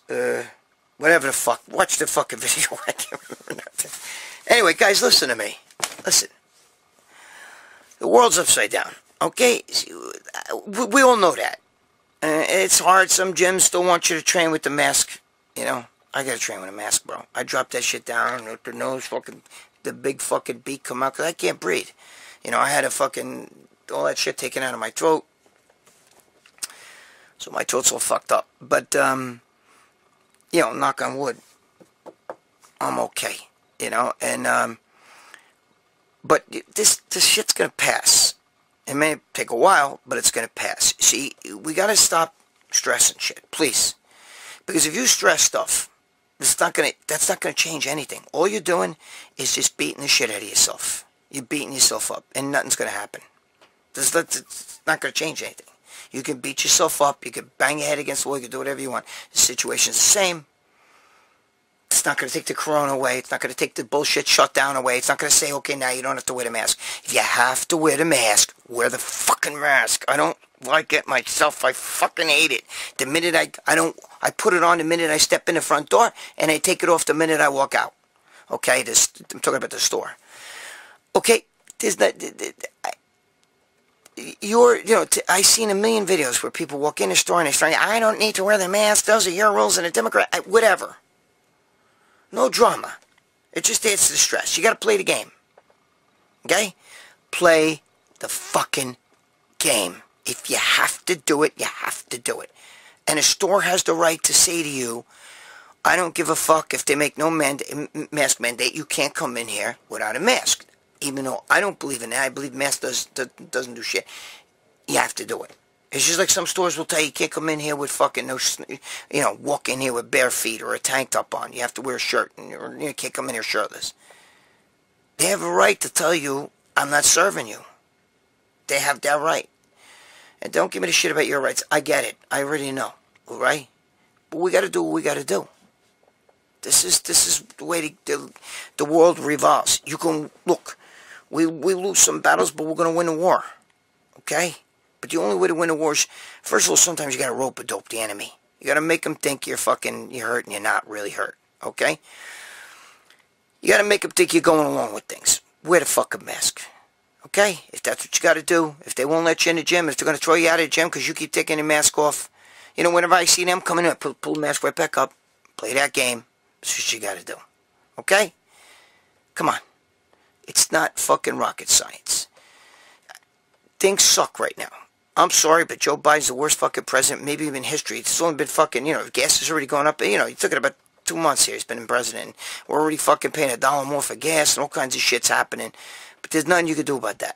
Whatever the fuck. Watch the fucking video. I can't remember nothing. Anyway, guys, listen to me. Listen. The world's upside down. Okay? We all know that. It's hard. Some gyms still want you to train with the mask. You know? I gotta train with a mask, bro. I dropped that shit down. Let the nose fucking... The big fucking beak come out. Because I can't breathe. You know, I had a fucking... all that shit taken out of my throat. So my throat's all fucked up. But, you know, knock on wood, I'm okay. You know, and, but this shit's gonna pass. It may take a while, but it's gonna pass. See, we gotta stop stressing shit, please. Because if you stress stuff, that's not gonna change anything. All you're doing is just beating the shit out of yourself. You're beating yourself up, and nothing's gonna happen. It's not going to change anything. You can beat yourself up. You can bang your head against the wall. You can do whatever you want. The situation's the same. It's not going to take the corona away. It's not going to take the bullshit shutdown away. It's not going to say, okay, now you don't have to wear the mask. If you have to wear the mask, wear the fucking mask. I don't like it myself. I fucking hate it. The minute I put it on the minute I step in the front door, and I take it off the minute I walk out. Okay? I'm talking about the store. Okay? There's not... I've seen a million videos where people walk in the store and they say, I don't need to wear the mask, those are your rules, and a Democrat, whatever. No drama. It just adds to the stress. You got to play the game. Okay? Play the fucking game. If you have to do it, you have to do it. And a store has the right to say to you, I don't give a fuck if they make no mask mandate, you can't come in here without a mask. Even though I don't believe in that, I believe mask doesn't do shit. You have to do it. It's just like some stores will tell you can't come in here with fucking no, you know, walk in here with bare feet or a tank top on. You have to wear a shirt, and you can't come in here shirtless. They have a right to tell you, I'm not serving you. They have that right. And don't give me the shit about your rights. I get it. I already know. All right? But we got to do what we got to do. This is the way the world revolves. You can look. We lose some battles, but we're going to win a war. Okay? But the only way to win a war is, first of all, sometimes you got to rope-a-dope the enemy. You got to make them think you're hurt and you're not really hurt. Okay? You got to make them think you're going along with things. Wear the fucking mask. Okay? If that's what you got to do. If they won't let you in the gym, if they're going to throw you out of the gym because you keep taking the mask off, You know, whenever I see them coming in, I pull the mask right back up, play that game. That's what you got to do. Okay? Come on. It's not fucking rocket science. Things suck right now. I'm sorry, but Joe Biden's the worst fucking president, maybe even in history. It's only been fucking, you know, gas is already going up. You know, he took it about 2 months here. He's been in president. We're already fucking paying $1 more for gas and all kinds of shit's happening. But there's nothing you can do about that.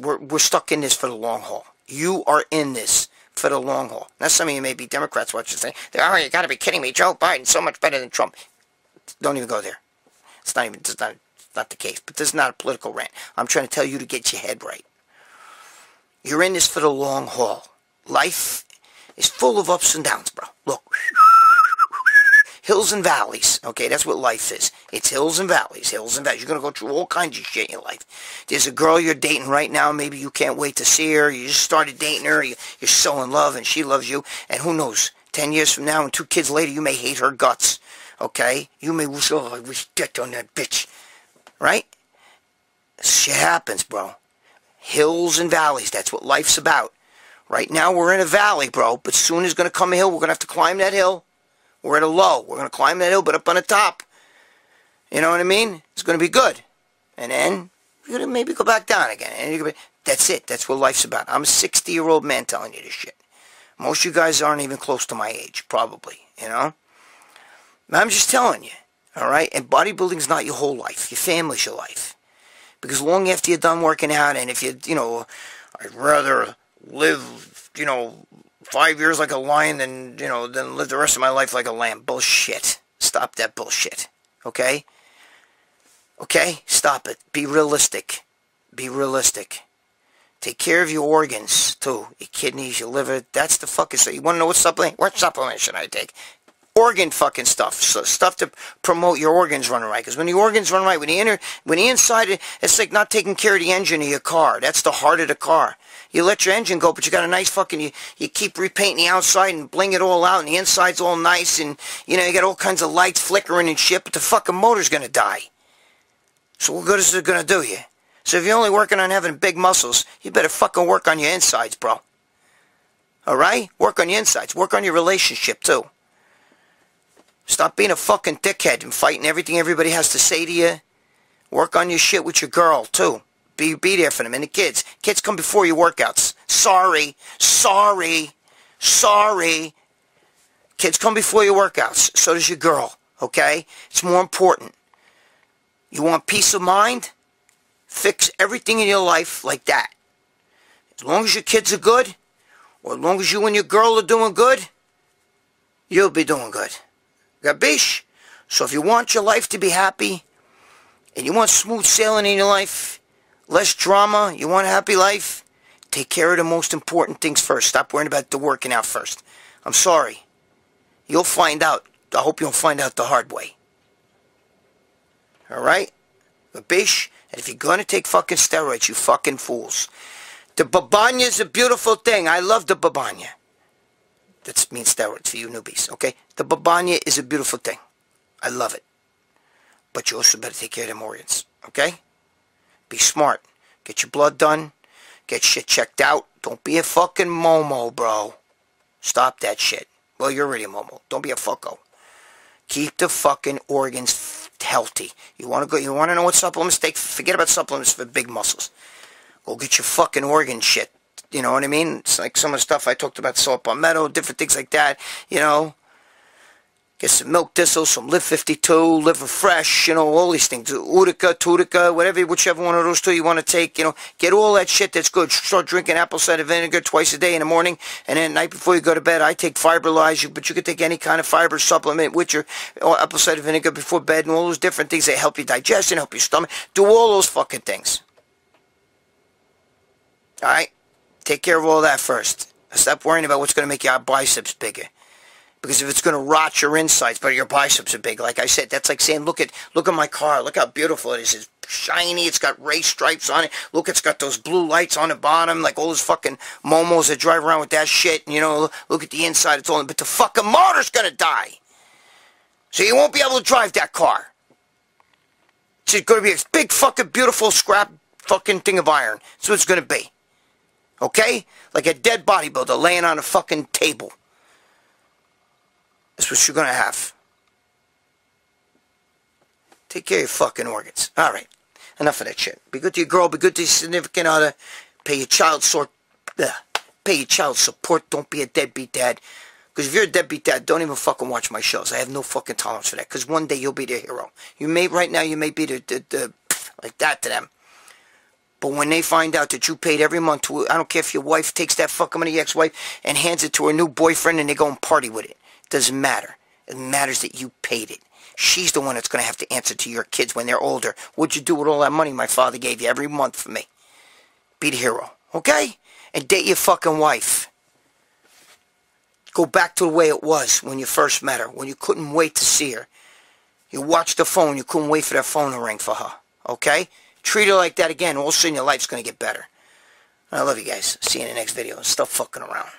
We're stuck in this for the long haul. You are in this for the long haul. Now, some of you may be Democrats watching saying, oh, you got to be kidding me. Joe Biden's so much better than Trump. Don't even go there. It's not the case. But this is not a political rant. I'm trying to tell you to get your head right. You're in this for the long haul. Life is full of ups and downs, bro. Look. Hills and valleys. Okay, that's what life is. It's hills and valleys. Hills and valleys. You're going to go through all kinds of shit in your life. There's a girl you're dating right now. Maybe you can't wait to see her. You just started dating her. You're so in love and she loves you. And who knows, 10 years from now and 2 kids later, you may hate her guts. Okay? You may wish, oh, I wish death on that bitch. Right? Shit happens, bro. Hills and valleys. That's what life's about. Right now, we're in a valley, bro. But soon is going to come a hill. We're going to have to climb that hill. We're at a low. We're going to climb that hill, but up on the top. You know what I mean? It's going to be good. And then, you're going to maybe go back down again. And that's it. That's what life's about. I'm a 60-year-old man telling you this shit. Most of you guys aren't even close to my age, probably. You know? I'm just telling you. All right? And bodybuilding's not your whole life. Your family's your life. Because long after you're done working out, and if you, you know, I'd rather live, you know, 5 years like a lion than, you know, than live the rest of my life like a lamb. Bullshit. Stop that bullshit. Okay? Okay? Stop it. Be realistic. Be realistic. Take care of your organs, too. Your kidneys, your liver. That's the fucking stuff. You want to know what supplement? What supplement should I take? Organ fucking stuff. So stuff to promote your organs running right. Because when the organs run right, when the inside, it's like not taking care of the engine of your car. That's the heart of the car. You let your engine go, but you got a nice fucking, you keep repainting the outside and bling it all out, and the inside's all nice, and, you know, you got all kinds of lights flickering and shit, but the fucking motor's gonna die. So what good is it gonna do you? So if you're only working on having big muscles, you better fucking work on your insides, bro. Alright? Work on your insides. Work on your relationship, too. Stop being a fucking dickhead and fighting everything everybody has to say to you. Work on your shit with your girl, too. Be there for them. And the kids. Kids come before your workouts. Sorry. Sorry. Sorry. Kids come before your workouts. So does your girl. Okay? It's more important. You want peace of mind? Fix everything in your life like that. As long as your kids are good, or as long as you and your girl are doing good, you'll be doing good. Gabish? So if you want your life to be happy, and you want smooth sailing in your life, less drama, you want a happy life, take care of the most important things first. Stop worrying about the working out first. I'm sorry. You'll find out. I hope you'll find out the hard way. Alright? Gabish? And if you're going to take fucking steroids, you fucking fools. The babanya is a beautiful thing. I love the babanya. That means steroids for you newbies, okay? The babanya is a beautiful thing. I love it. But you also better take care of them organs, okay? Be smart. Get your blood done. Get shit checked out. Don't be a fucking momo, bro. Stop that shit. Well, you're already a momo. Don't be a fucko. Keep the fucking organs healthy. You want to know what supplements take? Forget about supplements for big muscles. Go get your fucking organ shit. You know what I mean? It's like some of the stuff I talked about, salt palmetto, different things like that, you know. Get some milk thistle, some Live 52, Liver Fresh, you know, all these things. Utica, Tutica, whichever one of those two you want to take, you know. Get all that shit that's good. Start drinking apple cider vinegar twice a day in the morning, and then at night before you go to bed, I take Fiberlize, but you can take any kind of fiber supplement with your apple cider vinegar before bed, and all those different things that help your digestion, help your stomach. Do all those fucking things. Alright? Take care of all that first. Stop worrying about what's going to make your biceps bigger. Because if it's going to rot your insides, but your biceps are big, like I said, that's like saying, look at my car. Look how beautiful it is. It's shiny. It's got race stripes on it. Look, it's got those blue lights on the bottom, like all those fucking momos that drive around with that shit. And, you know, look at the inside. It's all, but the fucking motor's going to die. So you won't be able to drive that car. It's going to be a big fucking beautiful scrap fucking thing of iron. That's what it's going to be. Okay? Like a dead bodybuilder laying on a fucking table. That's what you're going to have. Take care of your fucking organs. All right. Enough of that shit. Be good to your girl. Be good to your significant other. Pay your child support. Don't be a deadbeat dad. Because if you're a deadbeat dad, don't even fucking watch my shows. I have no fucking tolerance for that. Because one day you'll be the hero. Right now you may be the like that to them. But when they find out that you paid every month to, I don't care if your wife takes that fucking money, ex-wife, and hands it to her new boyfriend and they go and party with it. It doesn't matter. It matters that you paid it. She's the one that's going to have to answer to your kids when they're older. What'd you do with all that money my father gave you every month for me? Be the hero. Okay? And date your fucking wife. Go back to the way it was when you first met her, when you couldn't wait to see her. You watched the phone, you couldn't wait for that phone to ring for her. Okay? Treat her like that again, all of a sudden your life's going to get better. I love you guys. See you in the next video. Stop fucking around.